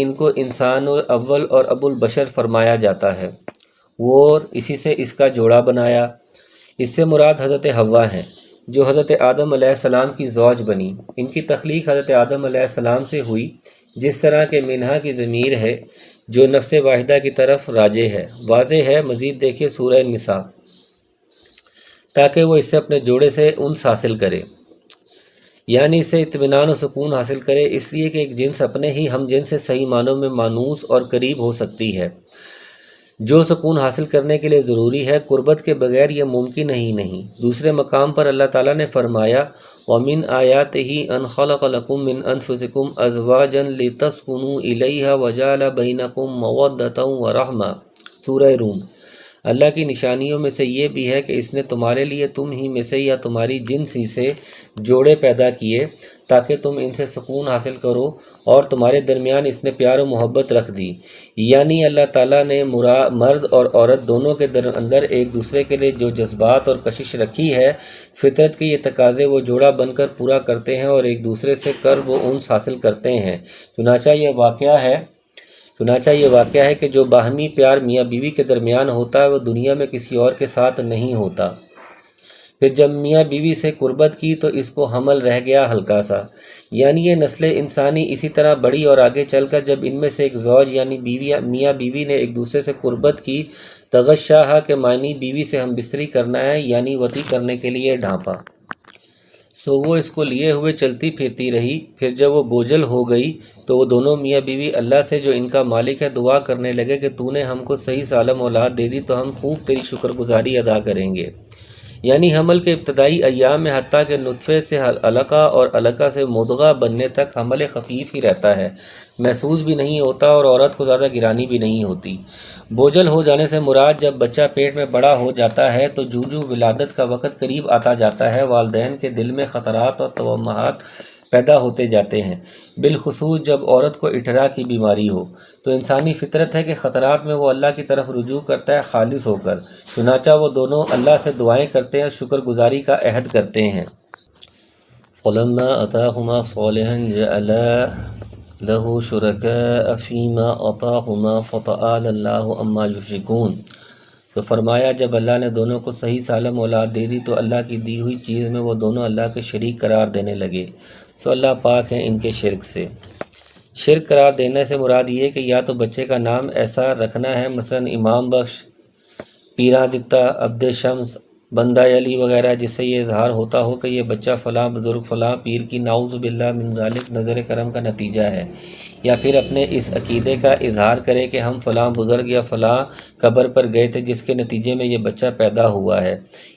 ان کو انسان اول اور ابو البشر فرمایا جاتا ہے، اور اسی سے اس کا جوڑا بنایا۔ اس سے مراد حضرت حوا ہیں جو حضرت آدم علیہ السلام کی زوج بنی۔ ان کی تخلیق حضرت آدم علیہ السلام سے ہوئی، جس طرح کہ منہا کی ضمیر ہے جو نفس واحدہ کی طرف راجع ہے، واضح ہے۔ مزید دیکھیے سورہ نساء، تاکہ وہ اس سے اپنے جوڑے سے انس حاصل کرے، یعنی اسے اطمینان و سکون حاصل کرے، اس لیے کہ ایک جنس اپنے ہی ہم جنس سے صحیح معنوں میں مانوس اور قریب ہو سکتی ہے، جو سکون حاصل کرنے کے لیے ضروری ہے، قربت کے بغیر یہ ممکن ہی نہیں۔ دوسرے مقام پر اللہ تعالیٰ نے فرمایا وَمِنْ آيَاتِهِ أَنْ خَلَقَ لَكُم مِّنْ أَنفُسِكُمْ أَزْوَاجًا لِتَسْكُنُوا إِلَيْهَا وَجَعَلَ بَيْنَكُم مَّوَدَّةً وَرَحْمَةً۔ سورہ روم۔ اللہ کی نشانیوں میں سے یہ بھی ہے کہ اس نے تمہارے لیے تم ہی میں سے یا تمہاری جنس ہی سے جوڑے پیدا کیے تاکہ تم ان سے سکون حاصل کرو، اور تمہارے درمیان اس نے پیار و محبت رکھ دی۔ یعنی اللہ تعالیٰ نے مرد اور عورت دونوں کے اندر ایک دوسرے کے لیے جو جذبات اور کشش رکھی ہے، فطرت کے یہ تقاضے وہ جوڑا بن کر پورا کرتے ہیں اور ایک دوسرے سے قرب و انس حاصل کرتے ہیں۔ چنانچہ یہ واقعہ ہے کہ جو باہمی پیار میاں بیوی کے درمیان ہوتا ہے وہ دنیا میں کسی اور کے ساتھ نہیں ہوتا۔ پھر جب میاں بیوی سے قربت کی تو اس کو حمل رہ گیا ہلکا سا، یعنی یہ نسل انسانی اسی طرح بڑی اور آگے چل کر جب ان میں سے ایک زوج یعنی میاں بیوی نے ایک دوسرے سے قربت کی، تغشاہا کے معنی بیوی سے ہم بستری کرنا ہے، یعنی وطی کرنے کے لیے ڈھانپا۔ سو وہ اس کو لیے ہوئے چلتی پھرتی رہی۔ پھر جب وہ بوجھل ہو گئی تو وہ دونوں میاں بیوی اللہ سے جو ان کا مالک ہے دعا کرنے لگے کہ تو نے ہم کو صحیح سالم اولاد دے دی تو ہم خوب تیری شکر گزاری ادا کریں گے۔ یعنی حمل کے ابتدائی ایام میں حتیٰ کہ نطفے سے علقہ اور علقہ سے مضغہ بننے تک حمل خفیف ہی رہتا ہے، محسوس بھی نہیں ہوتا اور عورت کو زیادہ گرانی بھی نہیں ہوتی۔ بوجھل ہو جانے سے مراد جب بچہ پیٹ میں بڑا ہو جاتا ہے تو جو ولادت کا وقت قریب آتا جاتا ہے، والدین کے دل میں خطرات اور توہمات پیدا ہوتے جاتے ہیں، بالخصوص جب عورت کو اٹھرا کی بیماری ہو، تو انسانی فطرت ہے کہ خطرات میں وہ اللہ کی طرف رجوع کرتا ہے خالص ہو کر۔ چنانچہ وہ دونوں اللہ سے دعائیں کرتے ہیں اور شکر گزاری کا عہد کرتے ہیں۔ فَلَمَّا آتَاهُمَا صَالِحًا جَعَلَا لَهُ شُرَكَاءَ فِيمَا آتَاهُمَا فَتَعَالَى اللَّهُ عَمَّا يُشْرِكُونَ۔ تو فرمایا جب اللہ نے دونوں کو صحیح سالم اولاد دے دی تو اللہ کی دی ہوئی چیز میں وہ دونوں اللہ کے شریک قرار دینے لگے، سو اللہ پاک ہیں ان کے شرک سے۔ شرک قرار دینے سے مراد یہ کہ یا تو بچے کا نام ایسا رکھنا ہے، مثلا امام بخش، پیرادتا، عبد شمس، بندہ علی وغیرہ، جس سے یہ اظہار ہوتا ہو کہ یہ بچہ فلاں بزرگ فلاں پیر کی نعوذ باللہ من ذالک نظر کرم کا نتیجہ ہے، یا پھر اپنے اس عقیدے کا اظہار کرے کہ ہم فلاں بزرگ یا فلاں قبر پر گئے تھے جس کے نتیجے میں یہ بچہ پیدا ہوا ہے،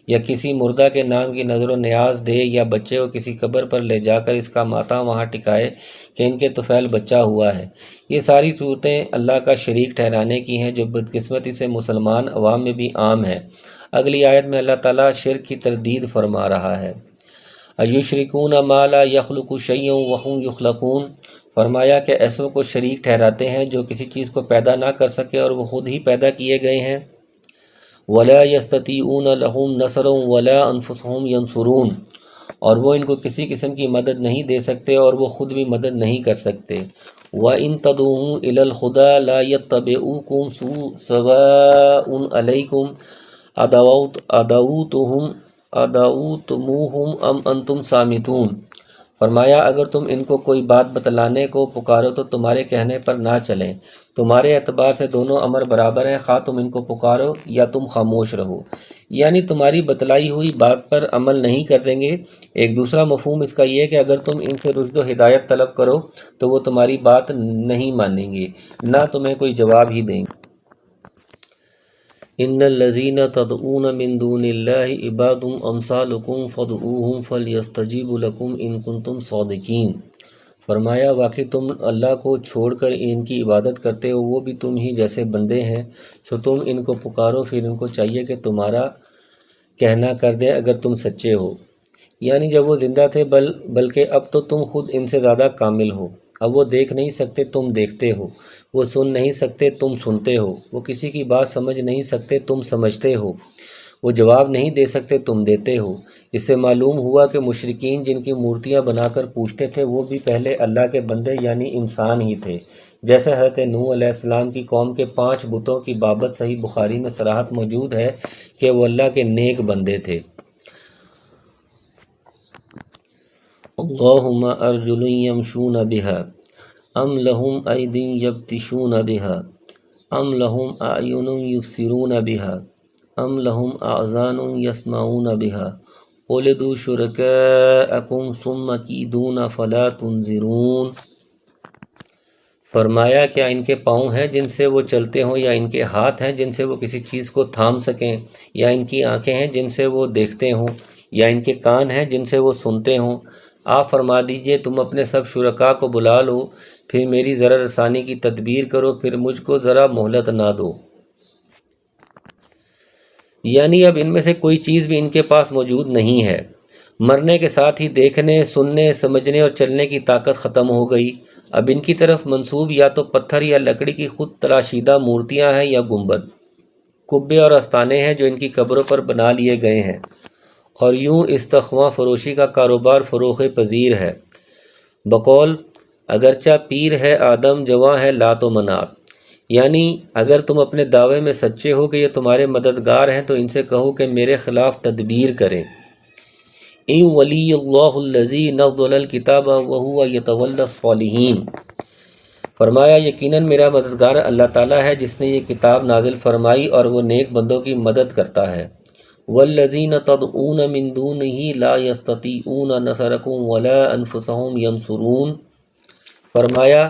یا کسی مردہ کے نام کی نظر و نیاز دے، یا بچے کو کسی قبر پر لے جا کر اس کا ماتھا وہاں ٹکائے کہ ان کے طفیل بچہ ہوا ہے۔ یہ ساری صورتیں اللہ کا شریک ٹھہرانے کی ہیں جو بدقسمتی سے مسلمان عوام میں بھی عام ہے۔ اگلی آیت میں اللہ تعالیٰ شرک کی تردید فرما رہا ہے۔ اَیُشْرِکُونَ مَا لَا يَخْلُقُ شَیْئًا وَهُمْ يُخْلَقُونَ۔ فرمایا کہ ایسوں کو شریک ٹھہراتے ہیں جو کسی چیز کو پیدا نہ کر سکے اور وہ خود ہی پیدا کیے گئے ہیں۔ وَلَا يَسْتَطِيعُونَ لَهُمْ نَصْرًا وَلَا أَنفُسُهُمْ يَنصُرُونَ۔ اور وہ ان کو کسی قسم کی مدد نہیں دے سکتے اور وہ خود بھی مدد نہیں کر سکتے۔ وَإِن تَدْعُوهُمْ إِلَى الْهُدَىٰ لَا يَتَّبِعُوكُمْ سَوَاءٌ عَلَيْكُمْ أَدَعَوْتُمُوهُمْ أَمْ أَنْتُمْ صَامِتُونَ۔ فرمایا اگر تم ان کو کوئی بات بتلانے کو پکارو تو تمہارے کہنے پر نہ چلیں، تمہارے اعتبار سے دونوں امر برابر ہیں، خواہ تم ان کو پکارو یا تم خاموش رہو، یعنی تمہاری بتلائی ہوئی بات پر عمل نہیں کریں گے۔ ایک دوسرا مفہوم اس کا یہ کہ اگر تم ان سے رشد و ہدایت طلب کرو تو وہ تمہاری بات نہیں مانیں گے، نہ تمہیں کوئی جواب ہی دیں گے۔ ان الذین تدعون من دون اللہ عباد امثالکم فادعوہم فلیستجیبوا لکم ان کنتم صادقین۔ فرمایا واقعی تم اللہ کو چھوڑ کر ان کی عبادت کرتے ہو، وہ بھی تم ہی جیسے بندے ہیں، سو تم ان کو پکارو، پھر ان کو چاہیے کہ تمہارا کہنا کر دیں اگر تم سچے ہو۔ یعنی جب وہ زندہ تھے بلکہ اب تو تم خود ان سے زیادہ کامل ہو۔ اب وہ دیکھ نہیں سکتے، تم دیکھتے ہو، وہ سن نہیں سکتے، تم سنتے ہو، وہ کسی کی بات سمجھ نہیں سکتے، تم سمجھتے ہو، وہ جواب نہیں دے سکتے، تم دیتے ہو۔ اس سے معلوم ہوا کہ مشرکین جن کی مورتیاں بنا کر پوجتے تھے وہ بھی پہلے اللہ کے بندے یعنی انسان ہی تھے، جیسے حضرت نوح علیہ السلام کی قوم کے 5 بتوں کی بابت صحیح بخاری میں صراحت موجود ہے کہ وہ اللہ کے نیک بندے تھے۔ اللہم ارجل یمشون بہا ام لہم ایدی یبطشون بہا ام لہم اعین یبصرون بہا ام لہم اذان یسمعون بہا قل ادعوا شرکاءکم ثم کیدون فلا تنظرون۔ فرمایا کیا ان کے پاؤں ہیں جن سے وہ چلتے ہوں، یا ان کے ہاتھ ہیں جن سے وہ کسی چیز کو تھام سکیں، یا ان کی آنکھیں ہیں جن سے وہ دیکھتے ہوں، یا ان کے کان ہیں جن سے وہ سنتے ہوں؟ آپ فرما دیجئے تم اپنے سب شرکاء کو بلا لو، پھر میری ذرا رسانی کی تدبیر کرو، پھر مجھ کو ذرا مہلت نہ دو۔ یعنی اب ان میں سے کوئی چیز بھی ان کے پاس موجود نہیں ہے۔ مرنے کے ساتھ ہی دیکھنے، سننے، سمجھنے اور چلنے کی طاقت ختم ہو گئی۔ اب ان کی طرف منسوب یا تو پتھر یا لکڑی کی خود تراشیدہ مورتیاں ہیں، یا گنبد، قبے اور آستانے ہیں جو ان کی قبروں پر بنا لیے گئے ہیں، اور یوں استخواں فروشی کا کاروبار فروغ پذیر ہے۔ بقول اگرچہ پیر ہے آدم، جواں ہے لات و منات، یعنی اگر تم اپنے دعوے میں سچے ہو کہ یہ تمہارے مددگار ہیں تو ان سے کہو کہ میرے خلاف تدبیر کریں۔ ان ولی اللہ الذی نزل الکتاب وہو یتولی الصالحین، فرمایا یقیناً میرا مددگار اللہ تعالیٰ ہے جس نے یہ کتاب نازل فرمائی اور وہ نیک بندوں کی مدد کرتا ہے۔ والذین تدعون من دونہ لا یستطیعون نصرکم ولا انفسہم ینصرون، فرمایا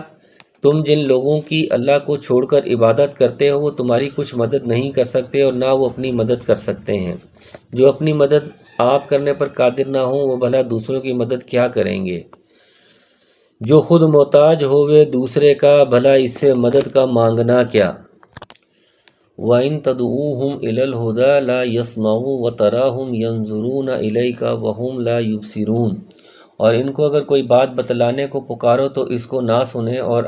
تم جن لوگوں کی اللہ کو چھوڑ کر عبادت کرتے ہو وہ تمہاری کچھ مدد نہیں کر سکتے اور نہ وہ اپنی مدد کر سکتے ہیں۔ جو اپنی مدد آپ کرنے پر قادر نہ ہوں وہ بھلا دوسروں کی مدد کیا کریں گے؟ جو خود محتاج ہوئے دوسرے کا، بھلا اس سے مدد کا مانگنا کیا؟ وَإِن تَدْعُوهُمْ إِلَى الْهُدَى لَا يَسْمَعُوا وَتَرَاهُمْ يَنْظُرُونَ إِلَيْكَ وَهُمْ لَا يُبْصِرُونَ، اور ان کو اگر کوئی بات بتلانے کو پکارو تو اس کو نہ سنیں، اور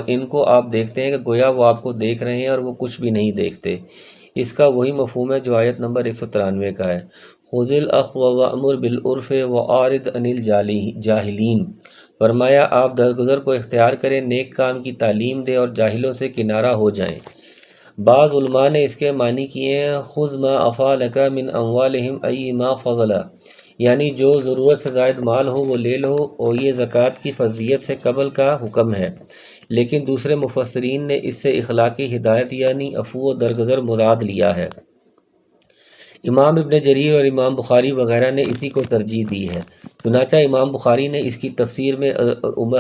ان کو آپ دیکھتے ہیں کہ گویا وہ آپ کو دیکھ رہے ہیں اور وہ کچھ بھی نہیں دیکھتے۔ اس کا وہی مفہوم ہے جو آیت نمبر 193 کا ہے۔ خُذِ الْعَفْوَ وَأْمُرْ بِالْعُرْفِ وَأَعْرِضْ عَنِ الْجَاهِلِينَ، فرمایا آپ درگزر کو اختیار کریں، نیک کام کی تعلیم دیں اور جاہلوں سے کنارہ ہو جائیں۔ بعض علماء نے اس کے معنی کیے ہیں خُذْ مَا عَفَا لَكَ مِنْ أَمْوَالِهِمْ أَيِّ مَا فَضَلَ، یعنی جو ضرورت سے زائد مال ہو وہ لے لو، اور یہ زکوٰۃ کی فرضیت سے قبل کا حکم ہے، لیکن دوسرے مفسرین نے اس سے اخلاقی ہدایت یعنی عفو و درگزر مراد لیا ہے۔ امام ابن جریر اور امام بخاری وغیرہ نے اسی کو ترجیح دی ہے۔ چنانچہ امام بخاری نے اس کی تفسیر میں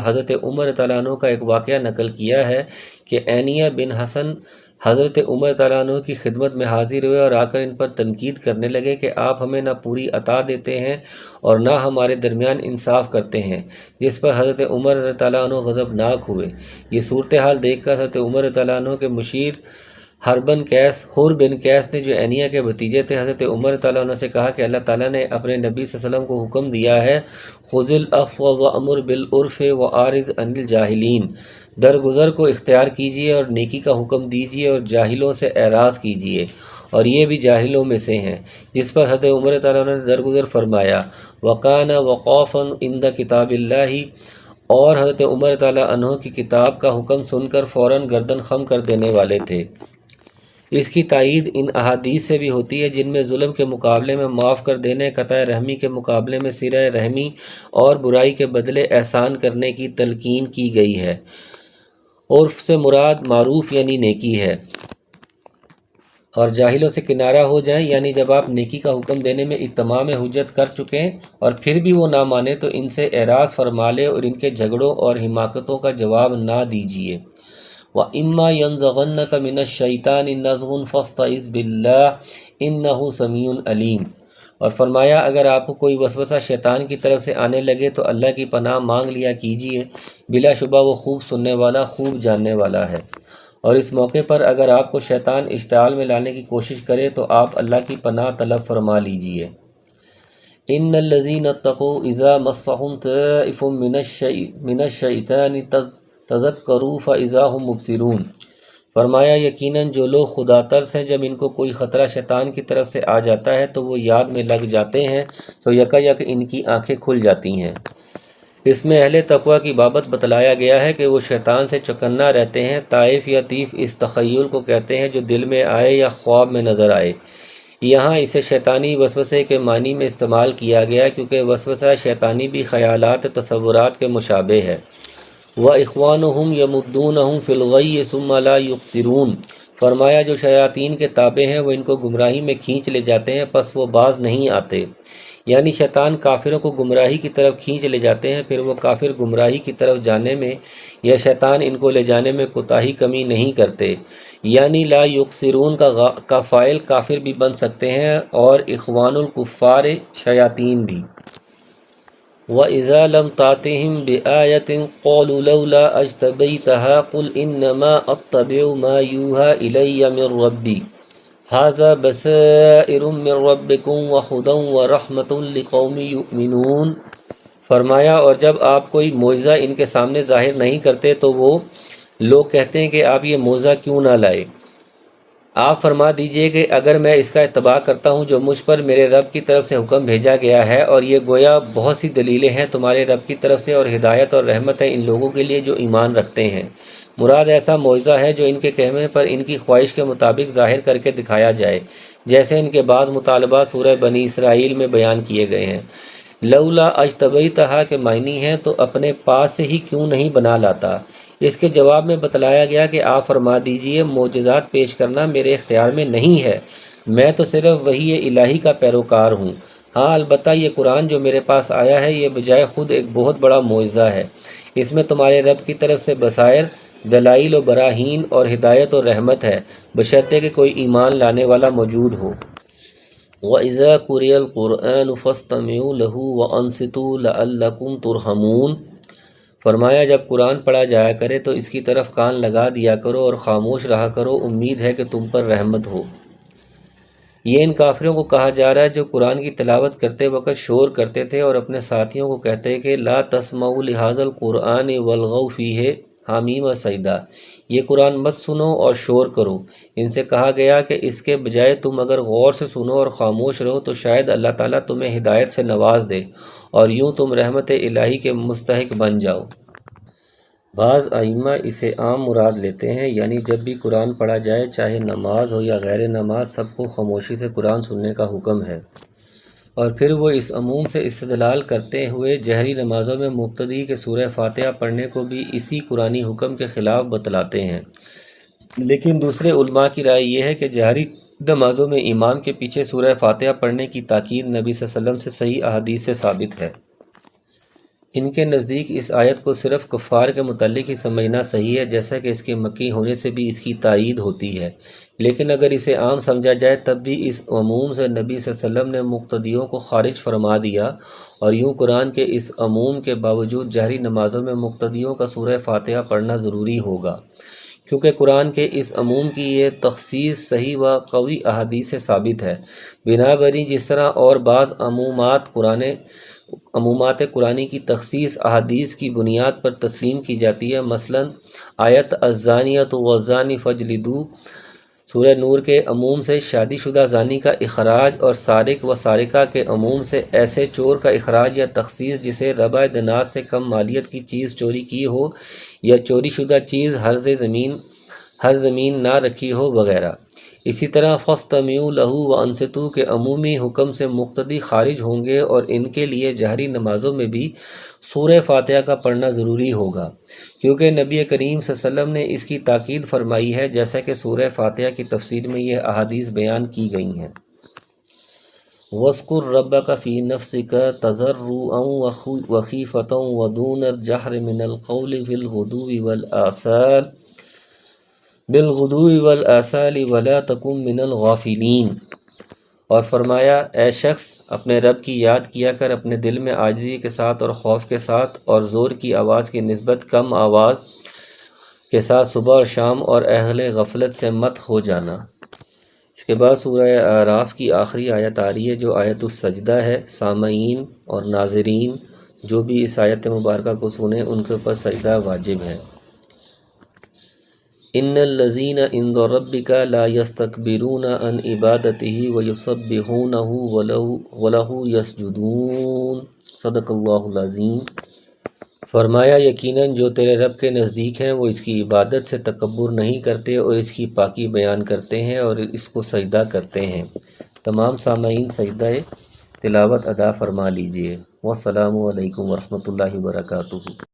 حضرت عمر تعالیٰ عنہ کا ایک واقعہ نقل کیا ہے کہ عینیہ بن حسن حضرت عمر تعالیٰ عنہ کی خدمت میں حاضر ہوئے اور آ کر ان پر تنقید کرنے لگے کہ آپ ہمیں نہ پوری عطا دیتے ہیں اور نہ ہمارے درمیان انصاف کرتے ہیں، جس پر حضرت عمر تعالیٰ عنہ غضبناک ہوئے۔ یہ صورتحال دیکھ کر حضرت عمر تعالیٰ عنہ کے مشیر حر بن قیس نے جو عینیہ کے بھتیجے تھے حضرت عمر تعالیٰ عنہ سے کہا کہ اللہ تعالیٰ نے اپنے نبی صلی اللہ علیہ وسلم کو حکم دیا ہے خُذِ الْعَفْوَ وَأْمُرْ بِالْعُرْفِ وَأَعْرِضْ عَنِ الْجَاهِلِينَ، درگزر کو اختیار کیجیے اور نیکی کا حکم دیجیے اور جاہلوں سے اعراض کیجیے، اور یہ بھی جاہلوں میں سے ہیں، جس پر حضرت عمر تعالیٰ عنہ نے درگزر فرمایا۔ وَكَانَ وَقَافًا عِنْدَ كِتَابِ اللَّهِ، اور حضرت عمر تعالیٰ عنہ کی کتاب کا حکم سن کر فوراً گردن خم کر دینے والے تھے۔ اس کی تائید ان احادیث سے بھی ہوتی ہے جن میں ظلم کے مقابلے میں معاف کر دینے، قطع رحمی کے مقابلے میں صلہ رحمی اور برائی کے بدلے احسان کرنے کی تلقین کی گئی ہے۔ عرف سے مراد معروف یعنی نیکی ہے، اور جاہلوں سے کنارہ ہو جائیں یعنی جب آپ نیکی کا حکم دینے میں اتمام حجت کر چکیں اور پھر بھی وہ نہ مانے تو ان سے اعراض فرما لے اور ان کے جھگڑوں اور حماقتوں کا جواب نہ دیجیے۔ وَإِمَّا يَنزَغَنَّكَ مِنَ الشَّيْطَانِ نَزْغٌ فَاسْتَعِذْ بِاللَّهِ إِنَّهُ سَمِيعٌ عَلِيمٌ، اور فرمایا اگر آپ کو کوئی وسوسہ شیطان کی طرف سے آنے لگے تو اللہ کی پناہ مانگ لیا کیجیے، بلا شبہ وہ خوب سننے والا، خوب جاننے والا ہے۔ اور اس موقع پر اگر آپ کو شیطان اشتعال میں لانے کی کوشش کرے تو آپ اللہ کی پناہ طلب فرما لیجیے۔ ان الذین اتقوا اذا مسهم طائف من الشیطان تذکروا فاذا هم مبصرون، فرمایا یقیناً جو لوگ خدا ترس ہیں جب ان کو کوئی خطرہ شیطان کی طرف سے آ جاتا ہے تو وہ یاد میں لگ جاتے ہیں تو یکا یک ان کی آنکھیں کھل جاتی ہیں۔ اس میں اہل تقوی کی بابت بتلایا گیا ہے کہ وہ شیطان سے چوکنا رہتے ہیں۔ طائف یا طیف اس تخیل کو کہتے ہیں جو دل میں آئے یا خواب میں نظر آئے۔ یہاں اسے شیطانی وسوسے کے معنی میں استعمال کیا گیا کیونکہ وسوسہ شیطانی بھی خیالات تصورات کے مشابہ ہے۔ وَإِخْوَانُهُمْ يَمُدُّونَهُمْ فِي الْغَيِّ ثُمَّ لَا يُقْصِرُونَ، فرمایا جو شیاطین کے تابع ہیں وہ ان کو گمراہی میں کھینچ لے جاتے ہیں پس وہ باز نہیں آتے۔ یعنی شیطان کافروں کو گمراہی کی طرف کھینچ لے جاتے ہیں، پھر وہ کافر گمراہی کی طرف جانے میں یا شیطان ان کو لے جانے میں کوتاہی کمی نہیں کرتے۔ یعنی لا یقصرون کا فاعل کافر بھی بن سکتے ہیں اور اخوان الکفار شیاطین بھی۔ وَإِذَا لَمْ تَأْتِهِمْ بِآيَةٍ قَالُوا لَوْلَا أَجْتَبَيْتَهَا قُلْ إِنَّمَا أَتَّبِعُ مَا يُوحَى إِلَيَّ مِنْ رَبِّي هَذَا بَصَائِرٌ مِنْ رَبِّكُمْ وَهُدًى وَرَحْمَةٌ لِقَوْمٍ يُؤْمِنُونَ۔ فرمایا اور جب آپ کوئی معجزہ ان کے سامنے ظاہر نہیں کرتے تو وہ لوگ کہتے ہیں کہ آپ یہ معجزہ کیوں نہ لائے۔ آپ فرما دیجئے کہ اگر میں اس کا اتباع کرتا ہوں جو مجھ پر میرے رب کی طرف سے حکم بھیجا گیا ہے، اور یہ گویا بہت سی دلیلیں ہیں تمہارے رب کی طرف سے اور ہدایت اور رحمت ہے ان لوگوں کے لیے جو ایمان رکھتے ہیں۔ مراد ایسا معجزہ ہے جو ان کے کہنے پر ان کی خواہش کے مطابق ظاہر کر کے دکھایا جائے، جیسے ان کے بعض مطالبات سورہ بنی اسرائیل میں بیان کیے گئے ہیں۔ لولا اجتبیتہا کے معنی ہیں تو اپنے پاس سے ہی کیوں نہیں بنا لاتا۔ اس کے جواب میں بتلایا گیا کہ آپ فرما دیجئے معجزات پیش کرنا میرے اختیار میں نہیں ہے، میں تو صرف وحی الہی کا پیروکار ہوں۔ ہاں البتہ یہ قرآن جو میرے پاس آیا ہے یہ بجائے خود ایک بہت بڑا معجزہ ہے، اس میں تمہارے رب کی طرف سے بصائر، دلائل و براہین اور ہدایت و رحمت ہے، بشرطے کہ کوئی ایمان لانے والا موجود ہو۔ وَإِذَا قُرِئَ الْقُرْآنُ فَاسْتَمِعُوا لَهُ وَأَنصِتُوا لَعَلَّكُمْ تُرْحَمُونَ۔ فرمایا جب قرآن پڑھا جایا کرے تو اس کی طرف کان لگا دیا کرو اور خاموش رہا کرو، امید ہے کہ تم پر رحمت ہو۔ یہ ان کافروں کو کہا جا رہا ہے جو قرآن کی تلاوت کرتے وقت شور کرتے تھے اور اپنے ساتھیوں کو کہتے کہ لا تسمعوا لہذا القرآن والغوا فیہ حمیما سیدا، یہ قرآن مت سنو اور شور کرو۔ ان سے کہا گیا کہ اس کے بجائے تم اگر غور سے سنو اور خاموش رہو تو شاید اللہ تعالیٰ تمہیں ہدایت سے نواز دے اور یوں تم رحمت الہی کے مستحق بن جاؤ۔ بعض ائمہ اسے عام مراد لیتے ہیں، یعنی جب بھی قرآن پڑھا جائے چاہے نماز ہو یا غیر نماز سب کو خاموشی سے قرآن سننے کا حکم ہے، اور پھر وہ اس عموم سے استدلال کرتے ہوئے جہری نمازوں میں مقتدی کے سورہ فاتحہ پڑھنے کو بھی اسی قرآنی حکم کے خلاف بتلاتے ہیں۔ لیکن دوسرے علماء کی رائے یہ ہے کہ جہری نمازوں میں امام کے پیچھے سورہ فاتحہ پڑھنے کی تاکید نبی صلی اللہ علیہ وسلم سے صحیح احادیث سے ثابت ہے۔ ان کے نزدیک اس آیت کو صرف کفار کے متعلق ہی سمجھنا صحیح ہے، جیسا کہ اس کے مکی ہونے سے بھی اس کی تائید ہوتی ہے، لیکن اگر اسے عام سمجھا جائے تب بھی اس عموم سے نبی صلی اللہ علیہ وسلم نے مقتدیوں کو خارج فرما دیا، اور یوں قرآن کے اس عموم کے باوجود جہری نمازوں میں مقتدیوں کا سورہ فاتحہ پڑھنا ضروری ہوگا، کیونکہ قرآن کے اس عموم کی یہ تخصیص صحیح و قوی احادیث سے ثابت ہے۔ بنابراین جس طرح اور بعض عمومات قرآنی کی تخصیص احادیث کی بنیاد پر تسلیم کی جاتی ہے، مثلا آیت الزانیۃ والزانی فاجلدوا سورہ نور کے عموم سے شادی شدہ زانی کا اخراج، اور سارق و سارقہ کے عموم سے ایسے چور کا اخراج یا تخصیص جسے ربع دینار سے کم مالیت کی چیز چوری کی ہو یا چوری شدہ چیز ہر زمین نہ رکھی ہو وغیرہ۔ اسی طرح فاستمعوا لہ وانصتوا کے عمومی حکم سے مقتدی خارج ہوں گے، اور ان کے لیے جہری نمازوں میں بھی سورہ فاتحہ کا پڑھنا ضروری ہوگا، کیونکہ نبی کریم صلی اللہ علیہ وسلم نے اس کی تاکید فرمائی ہے، جیسا کہ سورہ فاتحہ کی تفسیر میں یہ احادیث بیان کی گئی ہیں۔ وَاذْكُرْ رَبَّكَ فِي نَفْسِكَ تَضَرُّعًا وَخِيفَةً وَدُونَ الْجَهْرِ مِنَ الْقَوْلِ بالغدو والآصال ولا تکن من الغافلین۔ اور فرمایا اے شخص اپنے رب کی یاد کیا کر اپنے دل میں عاجزی کے ساتھ اور خوف کے ساتھ اور زور کی آواز کی نسبت کم آواز کے ساتھ صبح اور شام، اور اہل غفلت سے مت ہو جانا۔ اس کے بعد سورہ اعراف کی آخری آیت آ رہی ہے جو آیت السجدہ ہے۔ سامعین اور ناظرین جو بھی اس آیت مبارکہ کو سنیں ان کے اوپر سجدہ واجب ہے۔ ان الذین عند ربک لا یستکبرون عن عبادتہ ویسبحونہ ولہ یسجدون۔ صدق اللہ العظیم۔ فرمایا یقیناً جو تیرے رب کے نزدیک ہیں وہ اس کی عبادت سے تکبر نہیں کرتے اور اس کی پاکی بیان کرتے ہیں اور اس کو سجدہ کرتے ہیں۔ تمام سامعین سجدہ تلاوت ادا فرما لیجئے۔ والسلام علیکم ورحمۃ اللہ وبرکاتہ۔